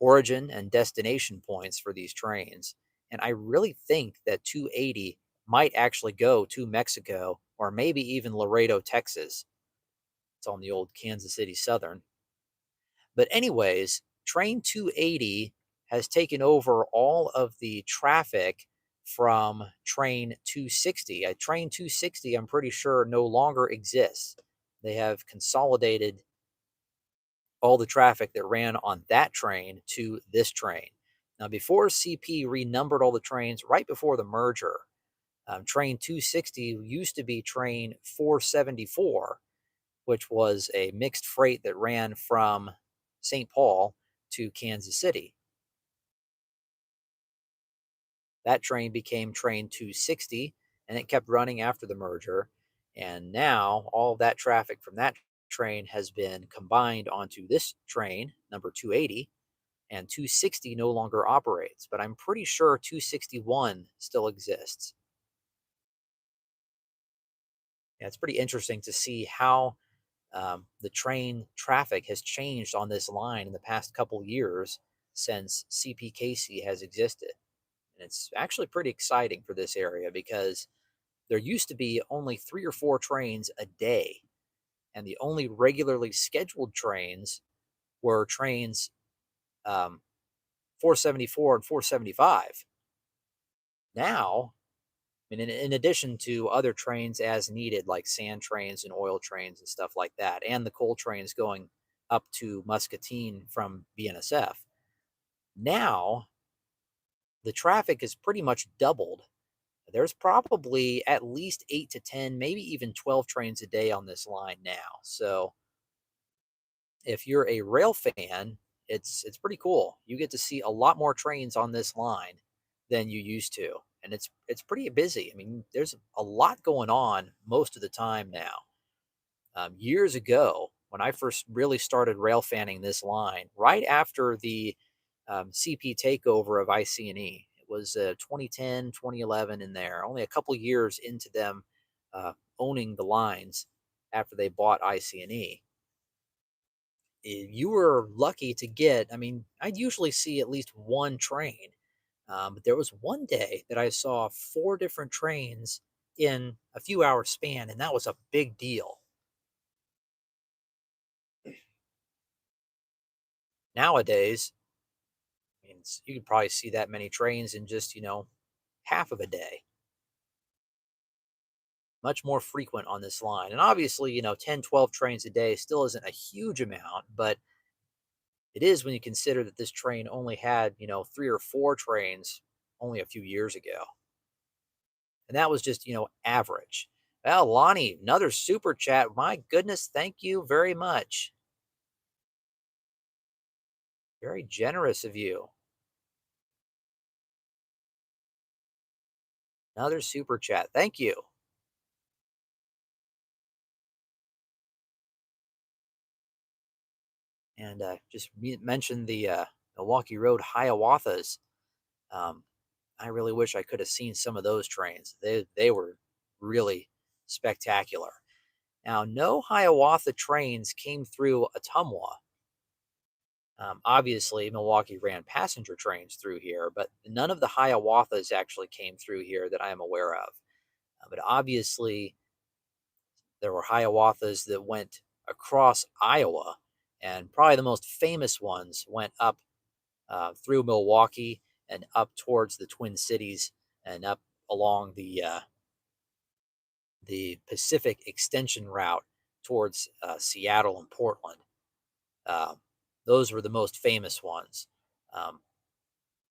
origin and destination points for these trains. And I really think that 280 might actually go to Mexico or maybe even Laredo, Texas. It's on the old Kansas City Southern. But, anyways, train 280 has taken over all of the traffic from train 260. Train 260, I'm pretty sure, no longer exists. They have consolidated all the traffic that ran on that train to this train. Now, before CP renumbered all the trains right before the merger, train 260 used to be train 474, which was a mixed freight that ran from St. Paul to Kansas City. That train became train 260, and it kept running after the merger. And now all that traffic from that train has been combined onto this train, number 280, and 260 no longer operates. But I'm pretty sure 261 still exists. Yeah, it's pretty interesting to see how the train traffic has changed on this line in the past couple years since CPKC has existed. And it's actually pretty exciting for this area because there used to be only 3 or 4 trains a day, and the only regularly scheduled trains were trains 474 and 475. Now mean, in addition to other trains as needed, like sand trains and oil trains and stuff like that, and the coal trains going up to Muscatine from BNSF. Now, the traffic is pretty much doubled. There's probably at least 8 to 10, maybe even 12 trains a day on this line now. So if you're a rail fan, it's pretty cool. You get to see a lot more trains on this line than you used to, and it's pretty busy. I mean, there's a lot going on most of the time now. Years ago, when I first really started rail fanning this line, right after the CP takeover of IC&E, it was 2010, 2011 in there, only a couple years into them owning the lines after they bought IC&E. You were lucky to get, I mean, I'd usually see at least one train. But there was one day that I saw 4 different trains in a few hours span, and that was a big deal. Nowadays, I mean, you could probably see that many trains in just, half of a day. Much more frequent on this line. And obviously, 10, 12 trains a day still isn't a huge amount, but it is when you consider that this train only had, 3 or 4 trains only a few years ago. And that was just, average. Well, Lonnie, another super chat. My goodness, thank you very much. Very generous of you. Another super chat. Thank you. And just mentioned the Milwaukee Road Hiawatha's. I really wish I could have seen some of those trains. They were really spectacular. Now, no Hiawatha trains came through Ottumwa. Obviously, Milwaukee ran passenger trains through here, but none of the Hiawathas actually came through here that I am aware of. But obviously, there were Hiawathas that went across Iowa, and probably the most famous ones went up through Milwaukee and up towards the Twin Cities and up along the Pacific extension route towards Seattle and Portland. Those were the most famous ones. Um,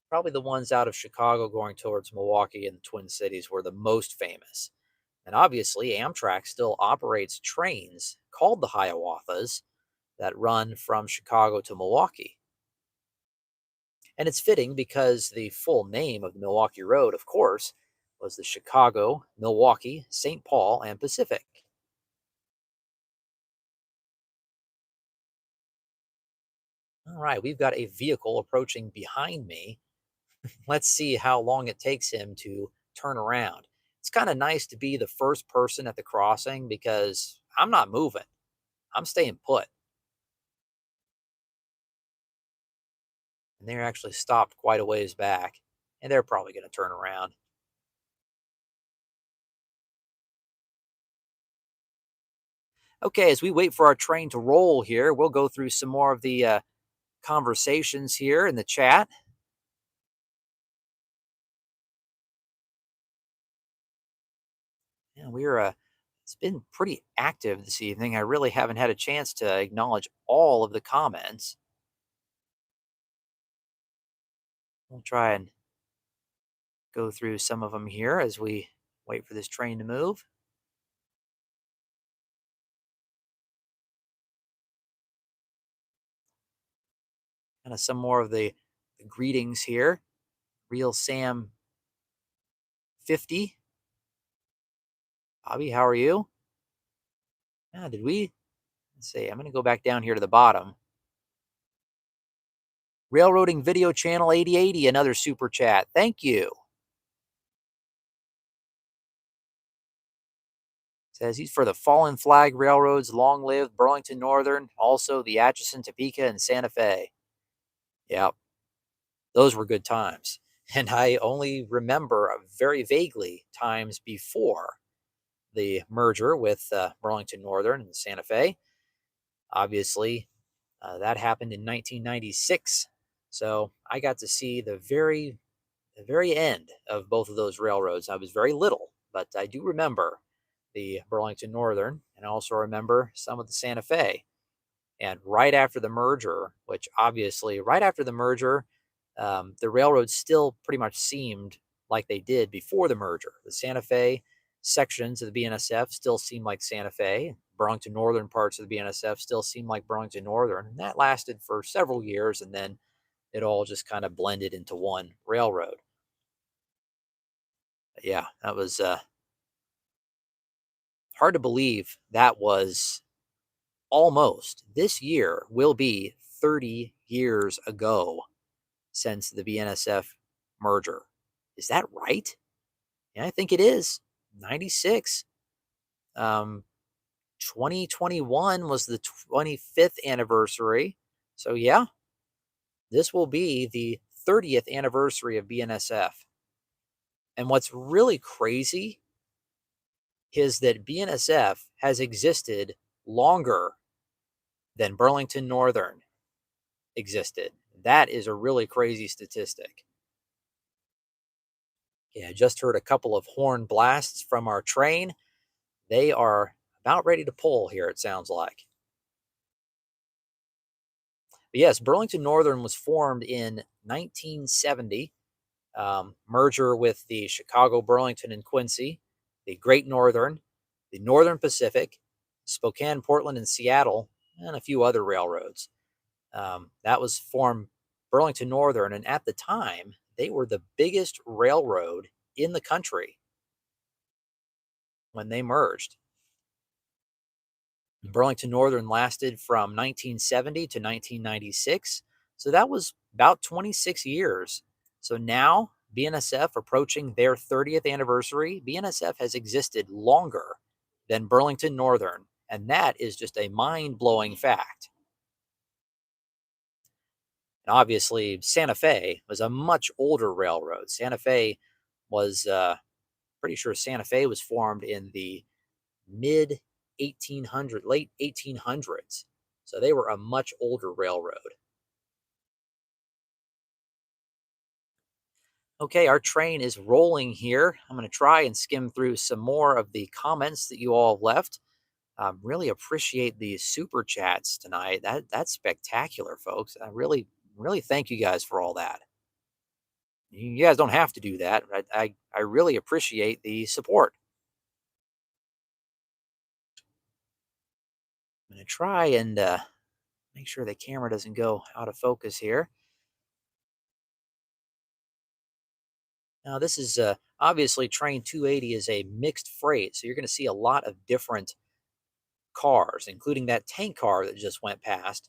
Probably the ones out of Chicago going towards Milwaukee and the Twin Cities were the most famous. And obviously, Amtrak still operates trains called the Hiawathas that run from Chicago to Milwaukee. And it's fitting because the full name of the Milwaukee Road, of course, was the Chicago, Milwaukee, St. Paul, and Pacific. All right, we've got a vehicle approaching behind me. Let's see how long it takes him to turn around. It's kind of nice to be the first person at the crossing because I'm not moving. I'm staying put. And they're actually stopped quite a ways back, and they're probably going to turn around. Okay, as we wait for our train to roll here, we'll go through some more of the conversations here in the chat. And it's been pretty active this evening. I really haven't had a chance to acknowledge all of the comments. We'll try and go through some of them here as we wait for this train to move. Kind of some more of the greetings here. Real Sam 50. Bobby, how are you? Did we? Let's see. I'm going to go back down here to the bottom. Railroading Video Channel 8080, another super chat. Thank you. Says he's for the Fallen Flag Railroads, long live Burlington Northern, also the Atchison, Topeka, and Santa Fe. Yep, those were good times. And I only remember very vaguely times before the merger with Burlington Northern and Santa Fe. Obviously, that happened in 1996. So I got to see the very the very end of both of those railroads. I was very little, but I do remember the Burlington Northern, and I also remember some of the Santa Fe. And right after the merger, which obviously right after the merger, the railroads still pretty much seemed like they did before the merger. The Santa Fe sections of the BNSF still seem like Santa Fe. Burlington Northern parts of the BNSF still seem like Burlington Northern. And that lasted for several years, and then it all just kind of blended into one railroad. But yeah, that was hard to believe that was almost this year will be 30 years ago since the BNSF merger. Is that right? Yeah, I think it is. 96. 2021 was the 25th anniversary. So, yeah, this will be the 30th anniversary of BNSF. And what's really crazy is that BNSF has existed longer than Burlington Northern existed. That is a really crazy statistic. Yeah, I just heard a couple of horn blasts from our train. They are about ready to pull here, it sounds like. But yes, Burlington Northern was formed in 1970, merger with the Chicago, Burlington, and Quincy, the Great Northern, the Northern Pacific, Spokane, Portland, and Seattle, and a few other railroads. That was formed Burlington Northern, and at the time, they were the biggest railroad in the country when they merged. Burlington Northern lasted from 1970 to 1996, so that was about 26 years. So now, BNSF approaching their 30th anniversary, BNSF has existed longer than Burlington Northern, and that is just a mind-blowing fact. And obviously, Santa Fe was a much older railroad. Santa Fe was, pretty sure Santa Fe was formed in the mid 1800, late 1800s. So they were a much older railroad. Okay, our train is rolling here. I'm going to try and skim through some more of the comments that you all left. Really appreciate the super chats tonight. That's spectacular, folks. I really thank you guys for all that. You guys don't have to do that. I really appreciate the support. I'm going to try and make sure the camera doesn't go out of focus here. Now, this is obviously train 280 is a mixed freight, so you're going to see a lot of different cars, including that tank car that just went past.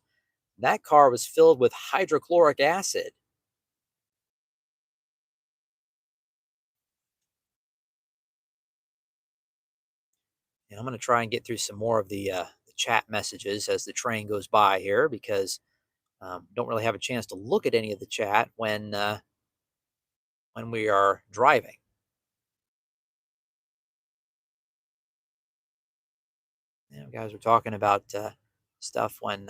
That car was filled with hydrochloric acid. And I'm going to try and get through some more of the chat messages as the train goes by here, because don't really have a chance to look at any of the chat when we are driving. You know, guys were talking about stuff when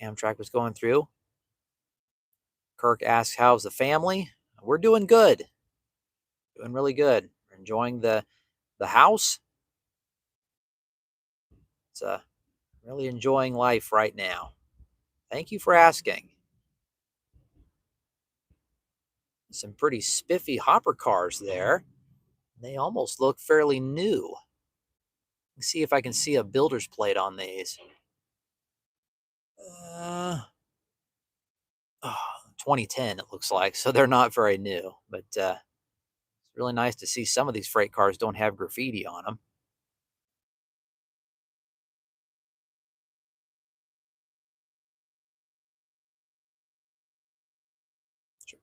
Amtrak was going through. Kirk asks, "How's the family?" We're doing good, doing really good. We're enjoying the house. It's really enjoying life right now. Thank you for asking. Some pretty spiffy hopper cars there. They almost look fairly new. Let's see if I can see a builder's plate on these. 2010 it looks like, so they're not very new, but it's really nice to see some of these freight cars don't have graffiti on them.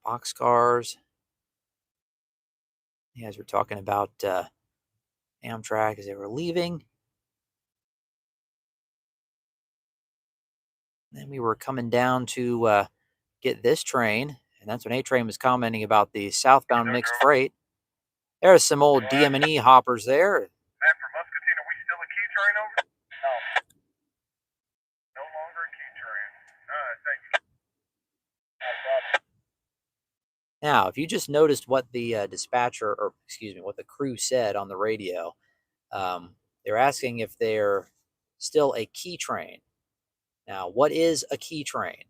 Box cars. You guys were talking about Amtrak as they were leaving. Then we were coming down to get this train, and that's when A-Train was commenting about the southbound mixed freight. There's some old DM&E hoppers there. Matt from Muscatine, are we still a key train over? No. No longer a key train. All right, thank you. Now, if you just noticed what the dispatcher, or excuse me, what the crew said on the radio, they're asking if they're still a key train. Now, what is a key train?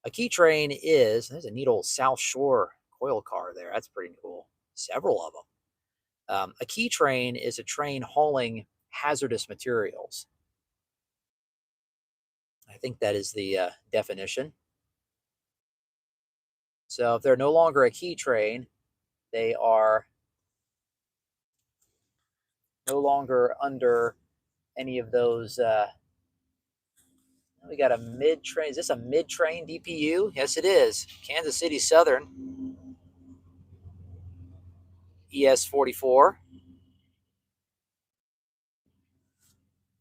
A key train is, there's a neat old South Shore coil car there. That's pretty cool. Several of them. A key train is a train hauling hazardous materials. I think that is the definition. So if they're no longer a key train, they are no longer under any of those. We got a mid-train. Is this a mid-train DPU? Yes, it is. Kansas City Southern ES44.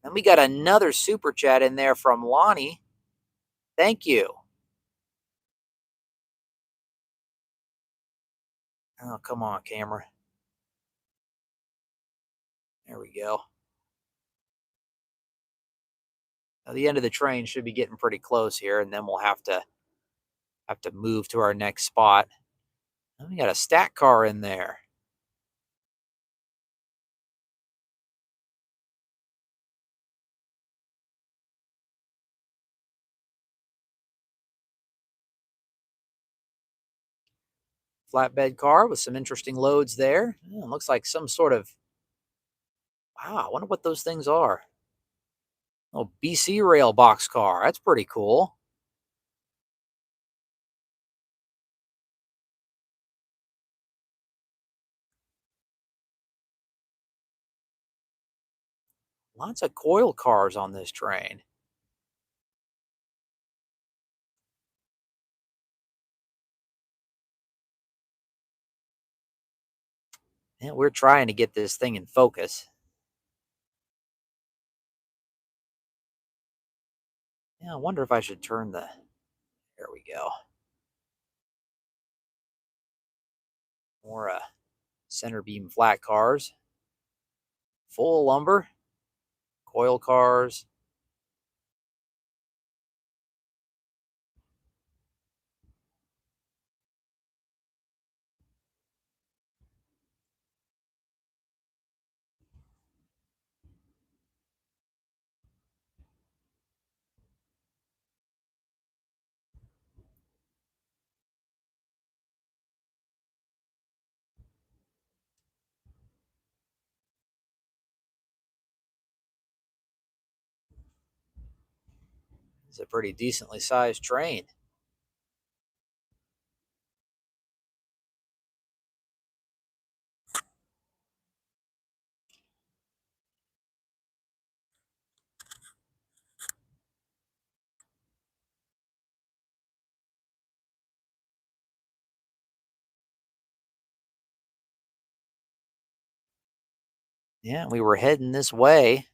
And we got another super chat in there from Lonnie. Thank you. Oh, come on, camera. There we go. Now, the end of the train should be getting pretty close here, and then we'll have to move to our next spot. And we got a stack car in there. Flatbed car with some interesting loads there. It looks like some sort of, wow, I wonder what those things are. Oh, BC rail box car. That's pretty cool. Lots of coil cars on this train. And we're trying to get this thing in focus. Yeah, I wonder if I should turn the, there we go. More center beam flat cars. Full lumber. Coil cars. It's a pretty decently sized train. Yeah, we were heading this way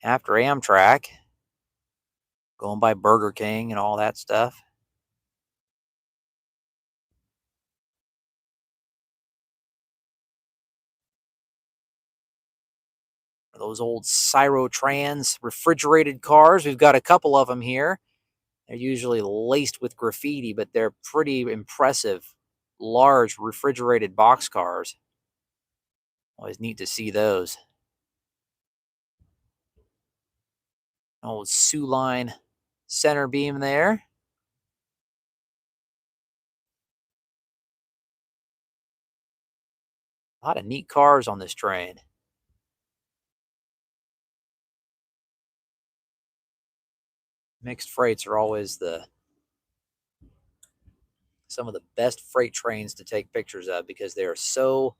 after Amtrak, going by Burger King and all that stuff. Those old Cyrotrans refrigerated cars. We've got a couple of them here. They're usually laced with graffiti, but they're pretty impressive, large refrigerated box cars. Always neat to see those. Old Sioux Line center beam there. A lot of neat cars on this train. Mixed freights are always some of the best freight trains to take pictures of because they are so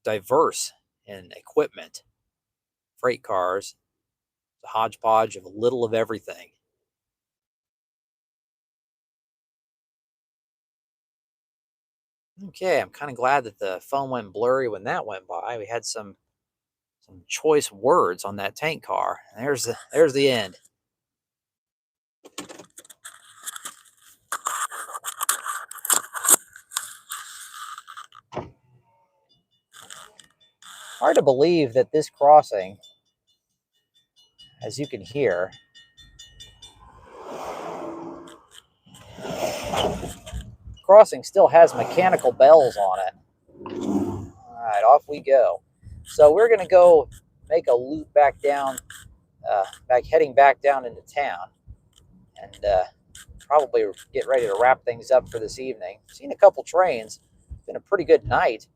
diverse in equipment. Freight cars, a hodgepodge of a little of everything. Okay, I'm kind of glad that the phone went blurry when that went by. We had some choice words on that tank car. There's the end. Hard to believe that this crossing, as you can hear, crossing still has mechanical bells on it. All right, off we go. So we're going to go make a loop back down, heading back down into town, and probably get ready to wrap things up for this evening. Seen a couple trains. Been a pretty good night.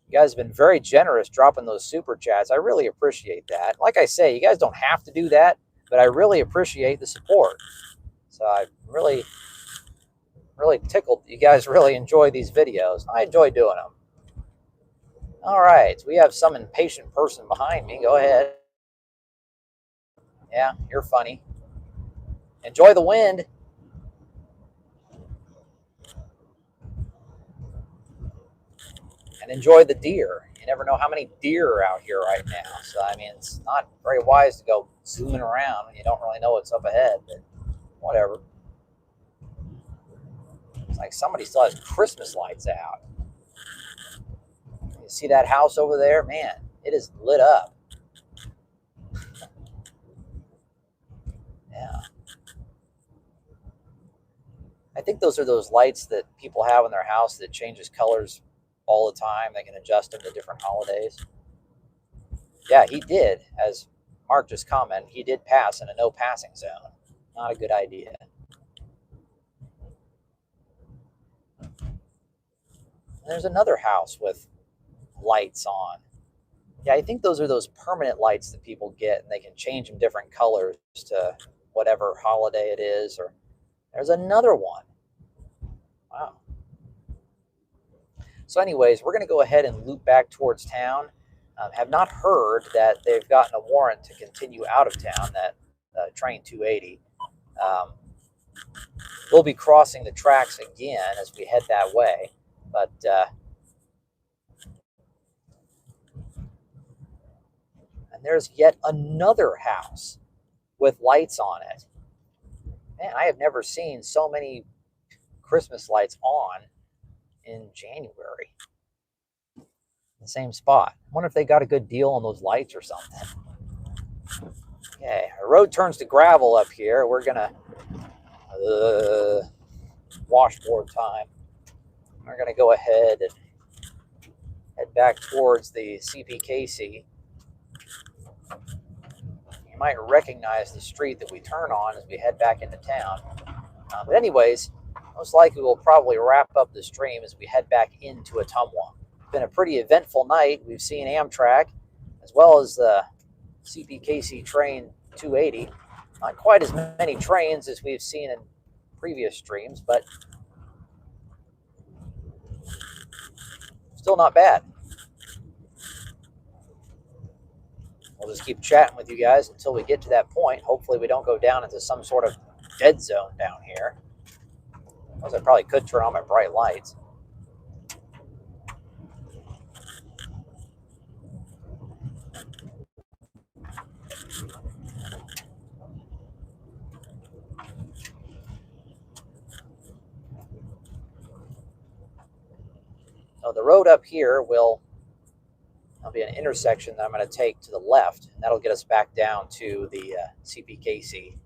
You guys have been very generous dropping those super chats. I really appreciate that. Like I say, you guys don't have to do that, but I really appreciate the support. So I really tickled. You guys really enjoy these videos. I enjoy doing them. All right, we have some impatient person behind me. Go ahead. Yeah, you're funny. Enjoy the wind. And enjoy the deer. You never know how many deer are out here right now. So, I mean, it's not very wise to go zooming around when you don't really know what's up ahead, but whatever. It's like somebody still has Christmas lights out. You see that house over there? Man, it is lit up. Yeah. I think those are those lights that people have in their house that changes colors all the time. They can adjust them to different holidays. Yeah, he did, as Mark just commented, he did pass in a no passing zone. Not a good idea. And there's another house with lights on. Yeah, I think those are those permanent lights that people get, and they can change them different colors to whatever holiday it is. Or there's another one. Wow. So anyways, we're going to go ahead and loop back towards town. Have not heard that they've gotten a warrant to continue out of town, that train 280. We'll be crossing the tracks again as we head that way. But and there's yet another house with lights on it. Man, I have never seen so many Christmas lights on in January. The same spot. I wonder if they got a good deal on those lights or something. Okay, our road turns to gravel up here. We're gonna washboard time. We're gonna go ahead and head back towards the CPKC. You might recognize the street that we turn on as we head back into town. But anyways, most likely we'll probably wrap up the stream as we head back into Ottumwa. It's been a pretty eventful night. We've seen Amtrak as well as the CPKC train 280. Not quite as many trains as we've seen in previous streams, but still not bad. We'll just keep chatting with you guys until we get to that point. Hopefully we don't go down into some sort of dead zone down here. Otherwise I probably could turn on my bright lights. So the road up here will be an intersection that I'm going to take to the left, and that'll get us back down to the CPKC.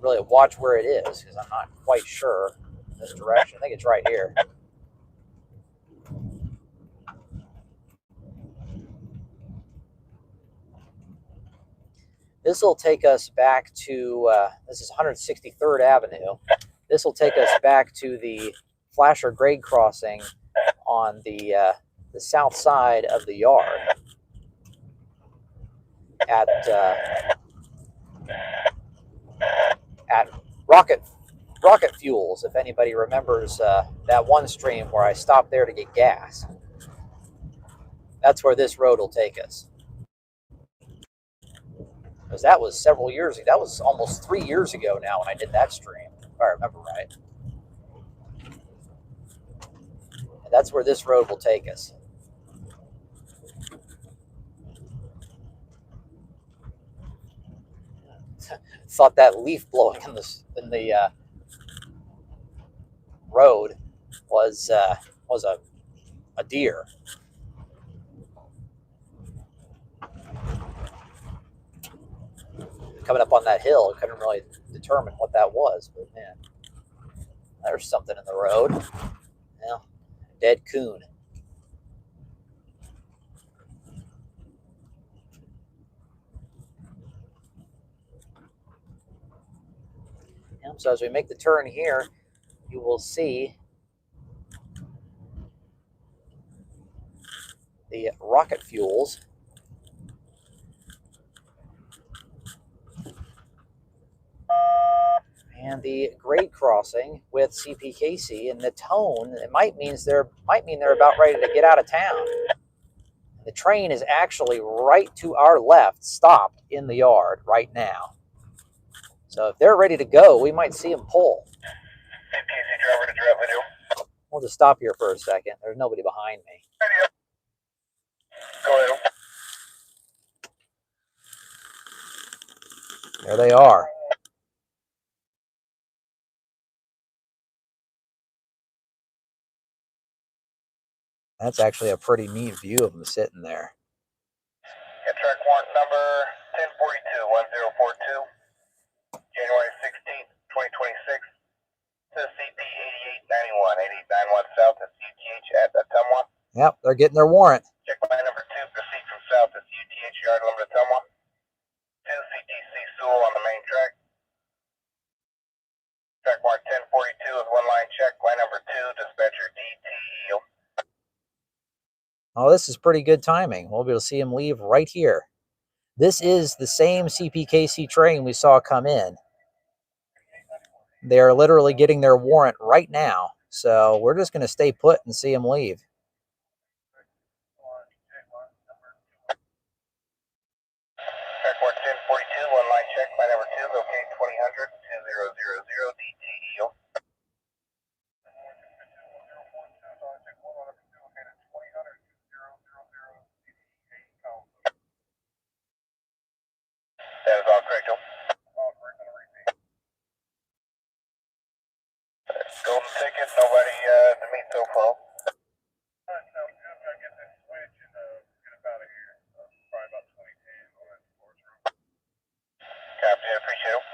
Really watch where it is, because I'm not quite sure in this direction. I think it's right here. This will take us back to, this is 163rd Avenue. This will take us back to the Flasher grade crossing on the south side of the yard at Rocket Fuels, if anybody remembers that one stream where I stopped there to get gas. That's where this road will take us. Because that was several years ago. That was almost 3 years ago now when I did that stream, if I remember right. And that's where this road will take us. Thought that leaf blowing in the road was a deer. coming up on that hill. I couldn't really determine what that was, but man, there's something in the road. Yeah, dead coon. Yeah, so as we make the turn here, you will see the rocket fuels. And the grade crossing with CPKC, and the tone, it might mean they're about ready to get out of town. The train is actually right to our left, stopped in the yard right now. So if they're ready to go, we might see them pull. CPKC driver to drive video. We'll just stop here for a second. There's nobody behind me. Go ahead. There they are. That's actually a pretty neat view of them sitting there. Track warrant number 1042-1042, January 16th, 2026, to CP 8891, 8891 south to CTH at Ottumwa. Yep, they're getting their warrant. Check line number 2, proceed from south to CTH yard limit Ottumwa. 2 CTC Sewell on the main track. Track warrant 1042 is one line check. Line number 2, dispatcher DTE. Oh, this is pretty good timing. We'll be able to see them leave right here. This is the same CPKC train we saw come in. They are literally getting their warrant right now. So we're just going to stay put and see them leave. Track warrant 1042, one line check. Line number 2, locate 2000 2000 DTE. That is all correct, Joe. Golden ticket, nobody to meet so far. Copy, I appreciate it.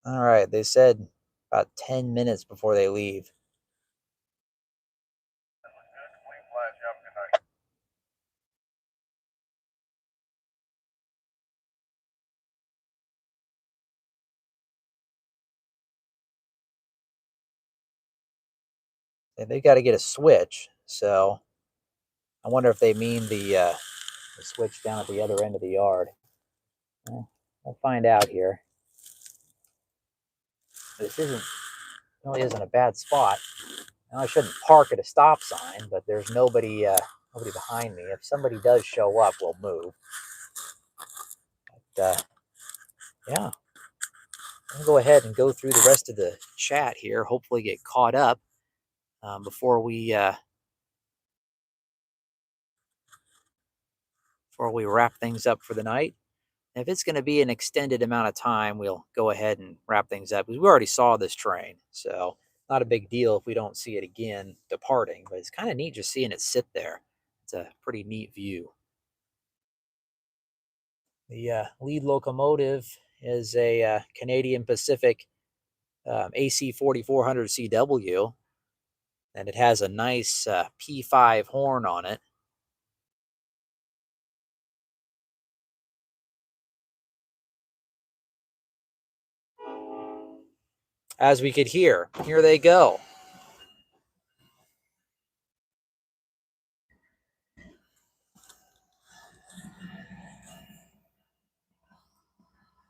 All right, they said about 10 minutes before they leave. They got to get a switch, so I wonder if they mean the switch down at the other end of the yard. We'll find out here. This really isn't a bad spot. Now, I shouldn't park at a stop sign, but there's nobody behind me. If somebody does show up, we'll move. But, yeah, I'll go ahead and go through the rest of the chat here. Hopefully, get caught up before we wrap things up for the night. If it's going to be an extended amount of time, we'll go ahead and wrap things up because we already saw this train. So not a big deal if we don't see it again departing, but it's kind of neat just seeing it sit there. It's a pretty neat view. The lead locomotive is a Canadian Pacific AC 4400 CW, and it has a nice P5 horn on it. As we could hear, here they go.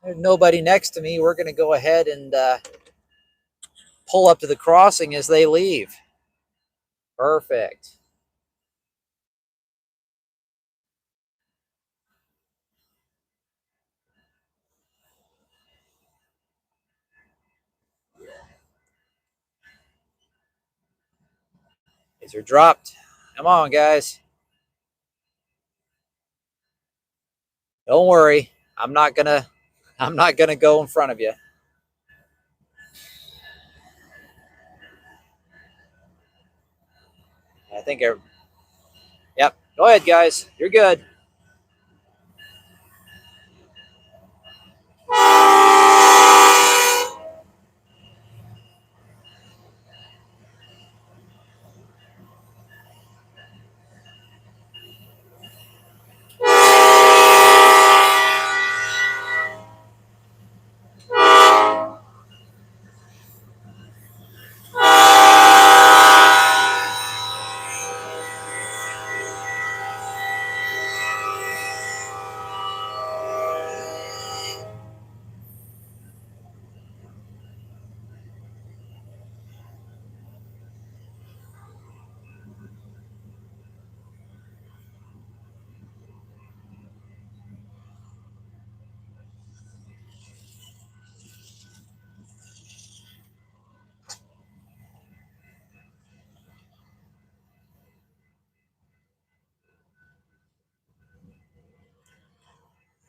There's nobody next to me. We're going to go ahead and pull up to the crossing as they leave. Perfect. These are dropped. Come on, guys. Don't worry. I'm not gonna go in front of you. I think, yep. Go ahead, guys. You're good.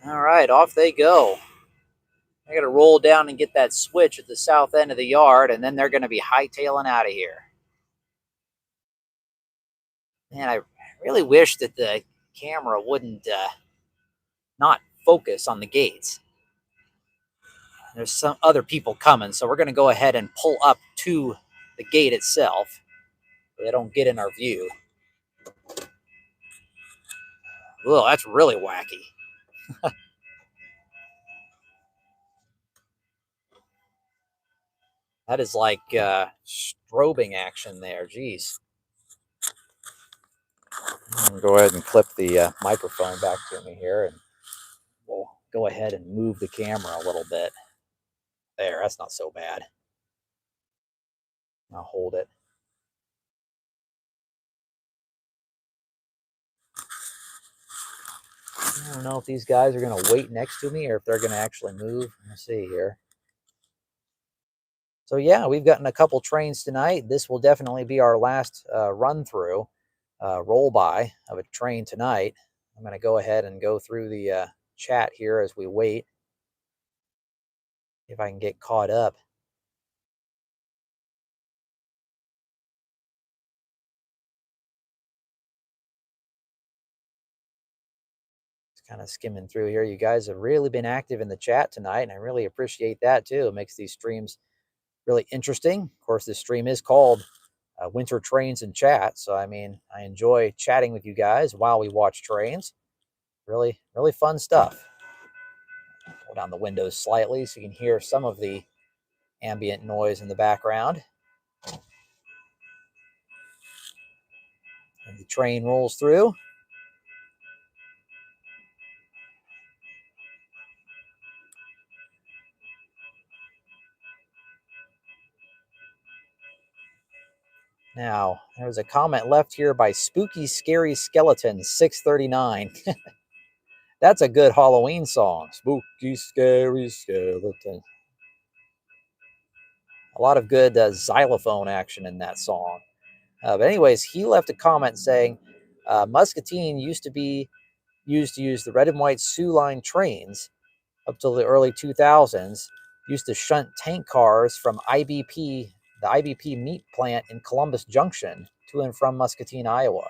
All right, off they go. I got to roll down and get that switch at the south end of the yard, and then they're going to be hightailing out of here. Man, I really wish that the camera wouldn't not focus on the gates. There's some other people coming, so we're going to go ahead and pull up to the gate itself so they don't get in our view. Oh, that's really wacky. That is like strobing action there. Jeez. I'm go ahead and clip the microphone back to me here, and we'll go ahead and move the camera a little bit. There, that's not so bad. I'll hold it. I don't know if these guys are going to wait next to me or if they're going to actually move. Let's see here. So yeah, we've gotten a couple trains tonight. This will definitely be our last run through, roll by of a train tonight. I'm going to go ahead and go through the chat here as we wait. If I can get caught up. Just kind of skimming through here. You guys have really been active in the chat tonight, and I really appreciate that too. It makes these streams really interesting. Of course, this stream is called Winter Trains and Chat. So, I mean, I enjoy chatting with you guys while we watch trains. Really, really fun stuff. Pull down the windows slightly so you can hear some of the ambient noise in the background. And the train rolls through. Now, there's a comment left here by Spooky Scary Skeleton 639. That's a good Halloween song. Spooky Scary Skeleton. A lot of good xylophone action in that song. But anyways, he left a comment saying, Muscatine used to use the red and white Sioux Line trains up till the early 2000s, used to shunt tank cars from the IBP meat plant in Columbus Junction to and from Muscatine, Iowa.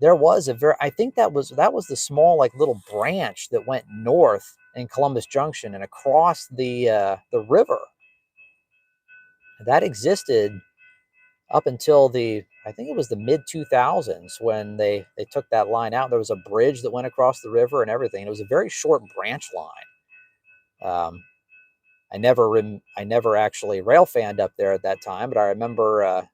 There was I think that was the small like little branch that went north in Columbus Junction and across the river. That existed up until I think it was the mid 2000s when they took that line out. There was a bridge that went across the river and everything. It was a very short branch line. I never actually rail fanned up there at that time, but I remember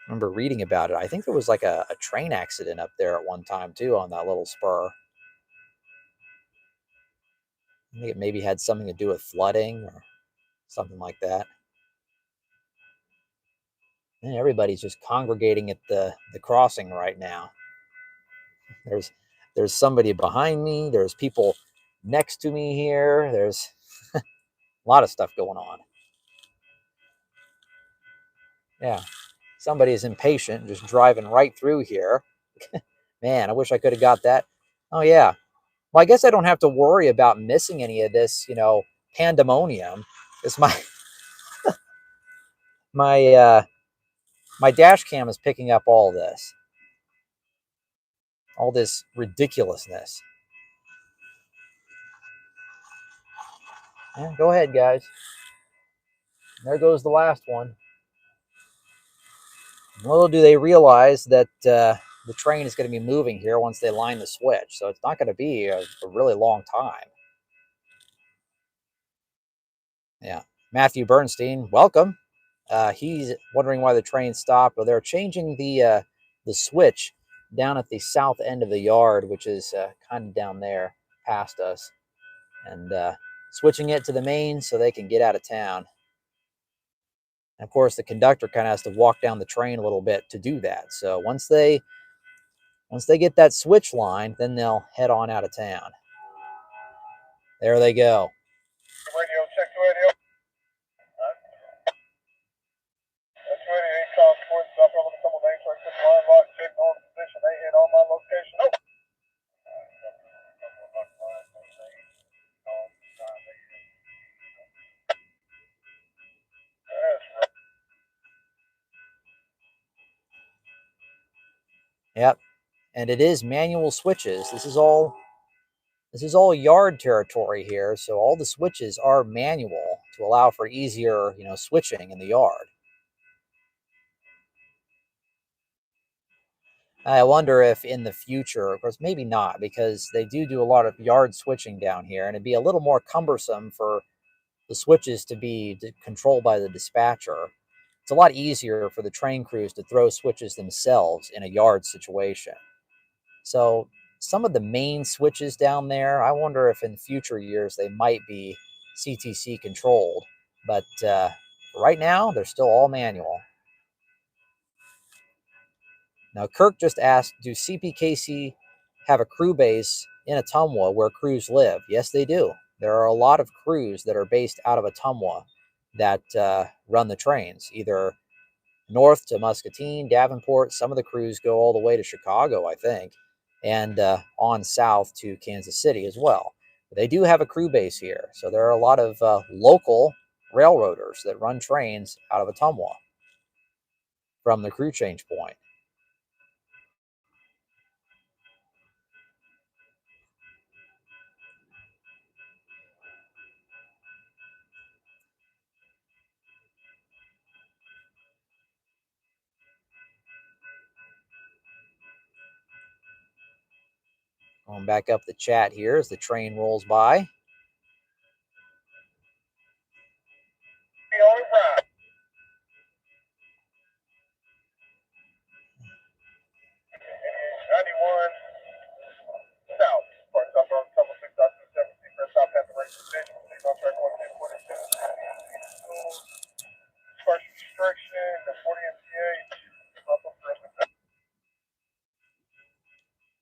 reading about it. I think there was like a train accident up there at one time too on that little spur. I think it maybe had something to do with flooding or something like that. And everybody's just congregating at the crossing right now. There's somebody behind me. There's people next to me here. There's a lot of stuff going on. Yeah, somebody is impatient, just driving right through here. Man, I wish I could have got that. Oh yeah. Well, I guess I don't have to worry about missing any of this, pandemonium. It's my My dash cam is picking up all this ridiculousness. Yeah, go ahead, guys. There goes the last one. Little do they realize that the train is going to be moving here once they line the switch. So it's not going to be a really long time. Yeah. Matthew Bernstein, welcome. He's wondering why the train stopped. Well, they're changing the switch down at the south end of the yard, which is kind of down there past us, and switching it to the main so they can get out of town. And of course, the conductor kind of has to walk down the train a little bit to do that. So once they get that switch line, then they'll head on out of town. There they go. Radio, check the radio. That's radio. 8 calls towards the upper limit, couple days, where I took line lock, check on position. They hit on my location. Oh! Yep. And it is manual switches. This is all yard territory here, so all the switches are manual to allow for easier, switching in the yard. I wonder if in the future, of course, maybe not, because they do a lot of yard switching down here, and it'd be a little more cumbersome for the switches to be controlled by the dispatcher. It's a lot easier for the train crews to throw switches themselves in a yard situation. So some of the main switches down there, I wonder if in future years they might be CTC controlled. But right now, they're still all manual. Now, Kirk just asked, do CPKC have a crew base in Ottumwa where crews live? Yes, they do. There are a lot of crews that are based out of Ottumwa that run the trains, either north to Muscatine, Davenport. Some of the crews go all the way to Chicago, I think, and on south to Kansas City as well. But they do have a crew base here. So there are a lot of local railroaders that run trains out of Ottumwa from the crew change point. Going back up the chat here as the train rolls by.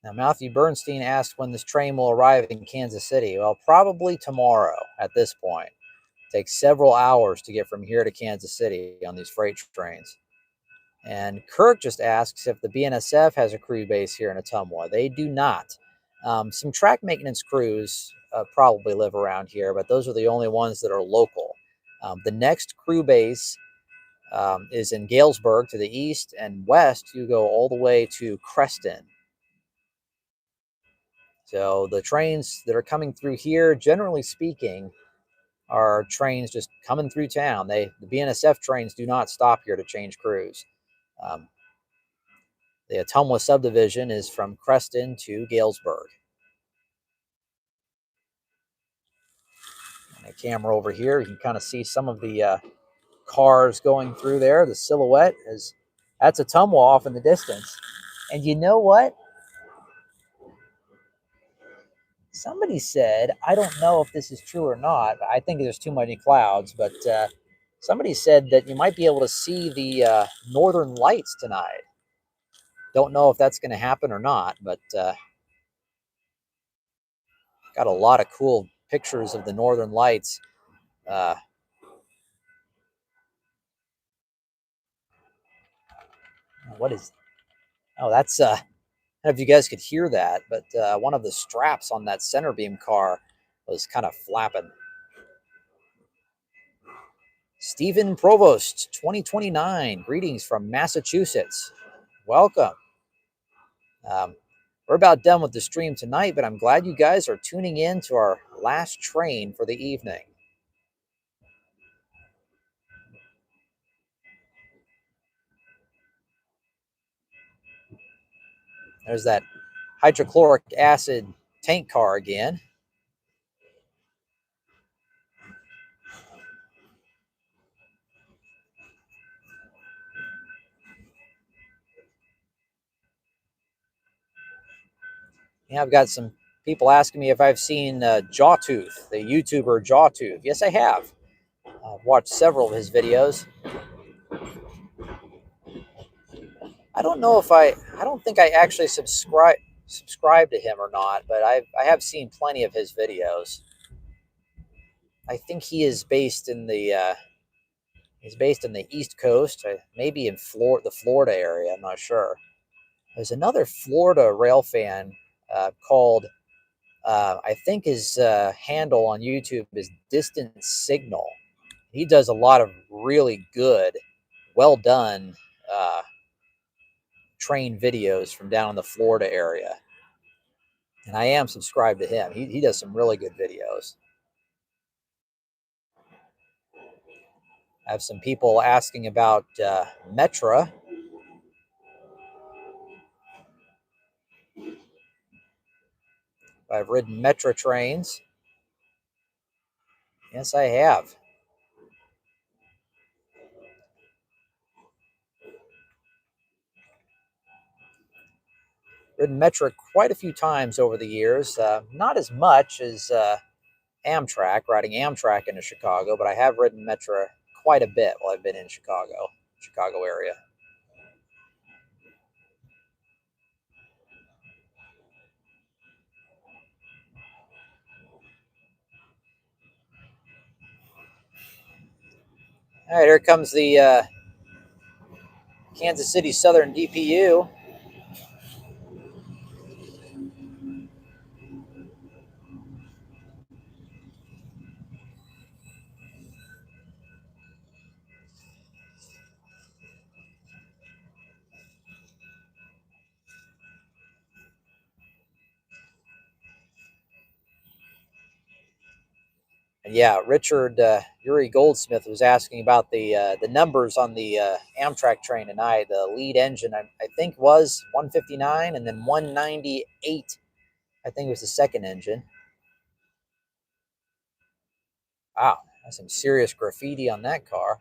Now, Matthew Bernstein asked when this train will arrive in Kansas City. Well, probably tomorrow at this point. It takes several hours to get from here to Kansas City on these freight trains. And Kirk just asks if the BNSF has a crew base here in Ottumwa. They do not. Some track maintenance crews probably live around here, but those are the only ones that are local. The next crew base is in Galesburg to the east, and west you go all the way to Creston. So the trains that are coming through here, generally speaking, are trains just coming through town. The BNSF trains do not stop here to change crews. The Ottumwa subdivision is from Creston to Galesburg. And a camera over here, you can kind of see some of the cars going through there. The silhouette that's Ottumwa off in the distance. And you know what? Somebody said, I don't know if this is true or not. I think there's too many clouds, but somebody said that you might be able to see the northern lights tonight. Don't know if that's going to happen or not, but got a lot of cool pictures of the northern lights. What is? Oh, that's. I don't know if you guys could hear that, but one of the straps on that center beam car was kind of flapping. Stephen Provost, 2029. Greetings from Massachusetts. Welcome. We're about done with the stream tonight, but I'm glad you guys are tuning in to our last train for the evening. There's that hydrochloric acid tank car again. Yeah, I've got some people asking me if I've seen Jawtooth, the YouTuber Jawtooth. Yes, I have. I've watched several of his videos. I don't know if I don't think I actually subscribe to him or not, but I have seen plenty of his videos. I think he is based in the East Coast, maybe in the Florida area. I'm not sure. There's another Florida rail fan called I think his handle on YouTube is Distant Signal. He does a lot of really good, well done train videos from down in the Florida area. And I am subscribed to him. He does some really good videos. I have some people asking about Metra. I've ridden Metra trains. Yes, I have. Ridden Metra quite a few times over the years. Not as much as Amtrak, riding Amtrak into Chicago, but I have ridden Metra quite a bit while I've been in Chicago area. All right, here comes the Kansas City Southern DPU. And yeah, Richard Uri Goldsmith was asking about the numbers on the Amtrak train tonight. The lead engine, I think, was 159, and then 198. I think it was the second engine. Wow, that's some serious graffiti on that car.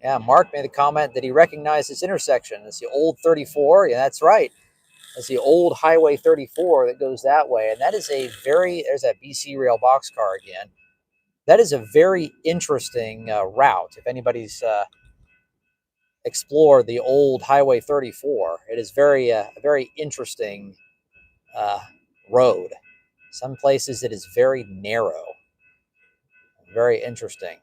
Yeah, Mark made the comment that he recognized this intersection. It's the old 34. Yeah, that's right. It's the old Highway 34 that goes that way. And that is there's that BC Rail boxcar again. That is a very interesting route. If anybody's explored the old Highway 34, it is a very interesting road. Some places it is very narrow. Very interesting.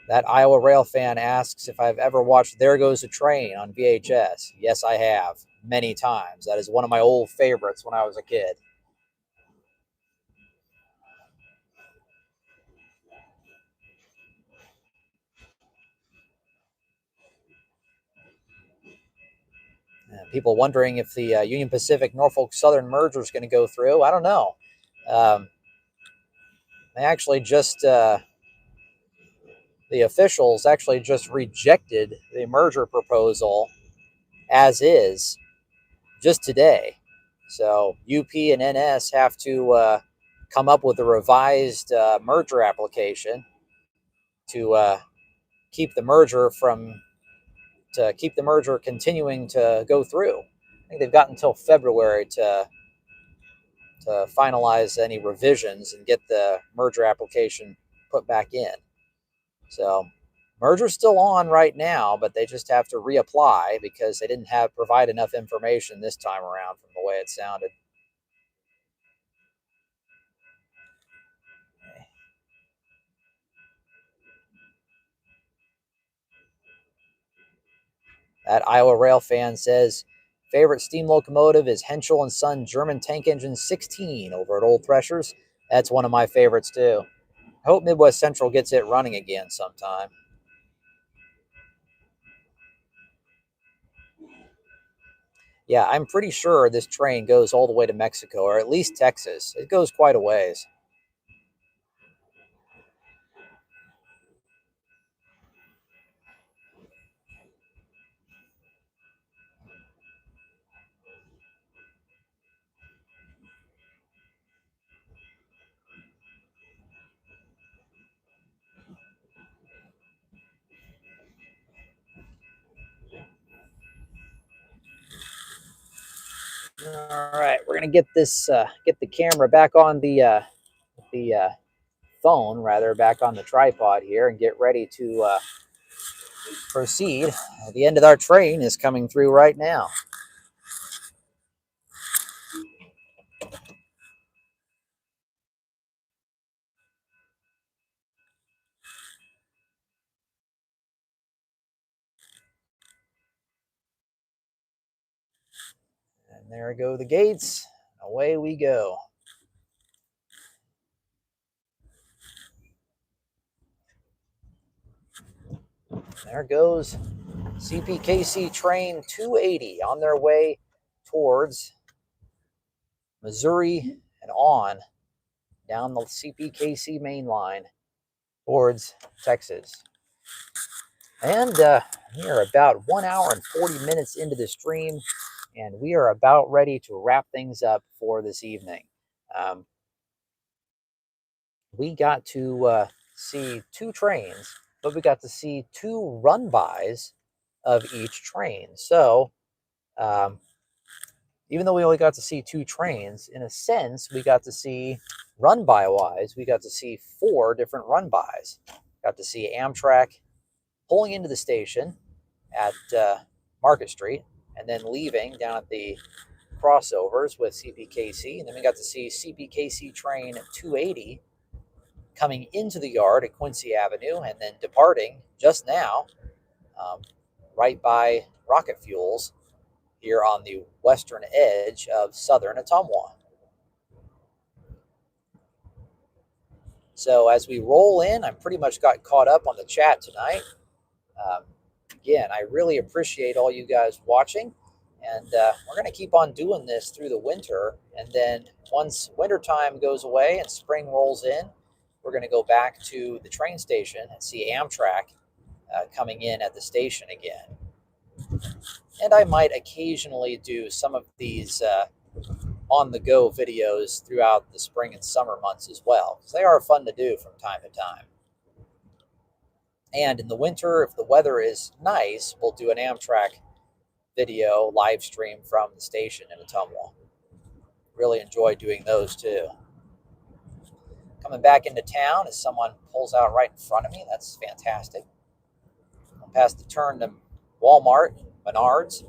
That Iowa Rail fan asks if I've ever watched There Goes a Train on VHS. Yes, I have. Many times. That is one of my old favorites when I was a kid. People wondering if the Union Pacific Norfolk Southern merger is going to go through. I don't know. They actually just, the officials actually just rejected the merger proposal as is just today. So UP and NS have to come up with a revised merger application to keep the merger continuing to go through. I think they've got until February to finalize any revisions and get the merger application put back in. So merger's still on right now, but they just have to reapply because they didn't provide enough information this time around from the way it sounded. That Iowa Rail fan says, favorite steam locomotive is Henschel and Son German Tank Engine 16 over at Old Threshers. That's one of my favorites too. I hope Midwest Central gets it running again sometime. Yeah, I'm pretty sure this train goes all the way to Mexico, or at least Texas. It goes quite a ways. All right, we're gonna get this, get the camera back on the phone, rather, back on the tripod here, and get ready to proceed. The end of our train is coming through right now. And there go the gates. Away we go. There goes CPKC train 280 on their way towards Missouri and on down the CPKC main line towards Texas. And we are about 1 hour and 40 minutes into the stream, and we are about ready to wrap things up for this evening. We got to see two trains, but we got to see two run-bys of each train. So even though we only got to see two trains, in a sense, we got to see run-by wise, we got to see four different run-bys. Got to see Amtrak pulling into the station at Market Street and then leaving down at the crossovers with CPKC. And then we got to see CPKC train 280 coming into the yard at Quincy Avenue and then departing just now right by Rocket Fuels here on the western edge of southern Ottumwa. So as we roll in, I pretty much got caught up on the chat tonight. Again, I really appreciate all you guys watching, and we're going to keep on doing this through the winter, and then once wintertime goes away and spring rolls in, we're going to go back to the train station and see Amtrak coming in at the station again. And I might occasionally do some of these on-the-go videos throughout the spring and summer months as well, because they are fun to do from time to time. And in the winter, if the weather is nice, we'll do an Amtrak video live stream from the station in Ottumwa. Really enjoy doing those too. Coming back into town as someone pulls out right in front of me. That's fantastic. I'll pass the turn to Walmart, Menards.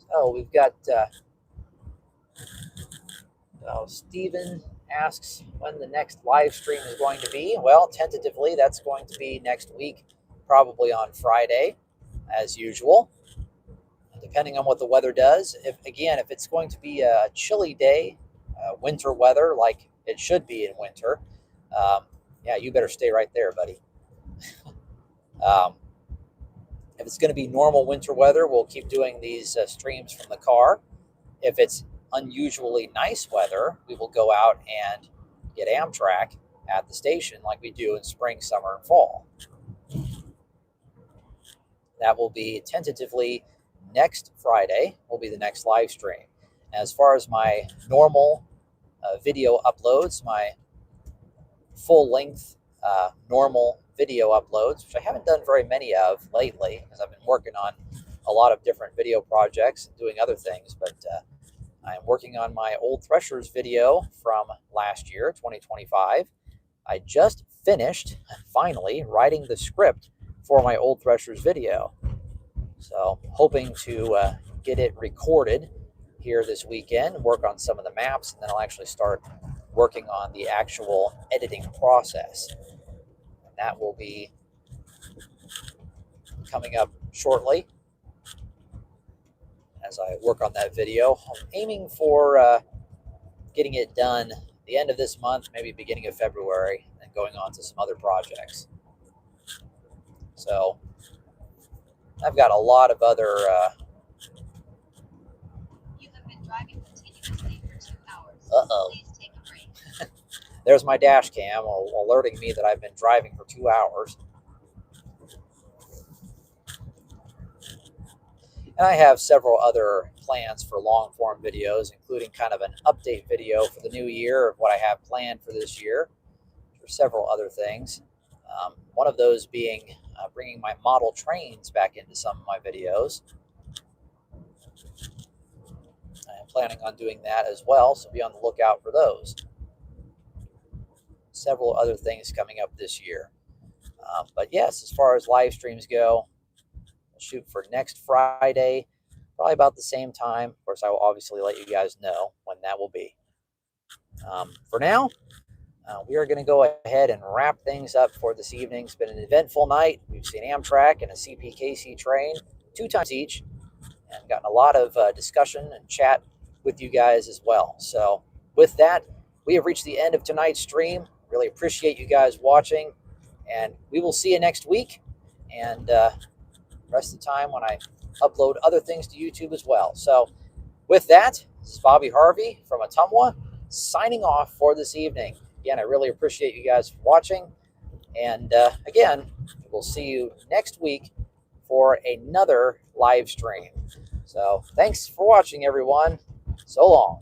So we've got Stephen asks when the next live stream is going to be. Well, tentatively, that's going to be next week, probably on Friday, as usual, depending on what the weather does. If it's going to be a chilly day, winter weather like it should be in winter, yeah, you better stay right there, buddy. If it's going to be normal winter weather, we'll keep doing these streams from the car. If it's unusually nice weather, we will go out and get Amtrak at the station like we do in spring, summer, and fall. That will be tentatively next Friday, will be the next live stream. As far as my normal video uploads, my full-length normal video uploads, which I haven't done very many of lately because I've been working on a lot of different video projects and doing other things, but I'm working on my Old Threshers video from last year, 2025. I just finished, finally, writing the script for my Old Threshers video. So hoping to get it recorded here this weekend, work on some of the maps, and then I'll actually start working on the actual editing process. And that will be coming up shortly as I work on that video. I'm aiming for getting it done the end of this month, maybe beginning of February, and going on to some other projects. So I've got a lot of other You have been driving continuously for 2 hours. Uh-oh. Please take a break. There's my dash cam alerting me that I've been driving for 2 hours. And I have several other plans for long form videos, including kind of an update video for the new year of what I have planned for this year. For several other things. One of those being bringing my model trains back into some of my videos. I'm planning on doing that as well, so be on the lookout for those. Several other things coming up this year. But yes, as far as live streams go, I'll shoot for next Friday, probably about the same time. Of course, I will obviously let you guys know when that will be. For now, we are going to go ahead and wrap things up for this evening. It's been an eventful night. We've seen Amtrak and a CPKC train 2 times each, and gotten a lot of discussion and chat with you guys as well. So with that, we have reached the end of tonight's stream. Really appreciate you guys watching, and we will see you next week, and rest of the time when I upload other things to YouTube as well. So with that, this is Bobby Harvey from Ottumwa signing off for this evening. Again, I really appreciate you guys watching, and again, we'll see you next week for another live stream. So thanks for watching, everyone. So long.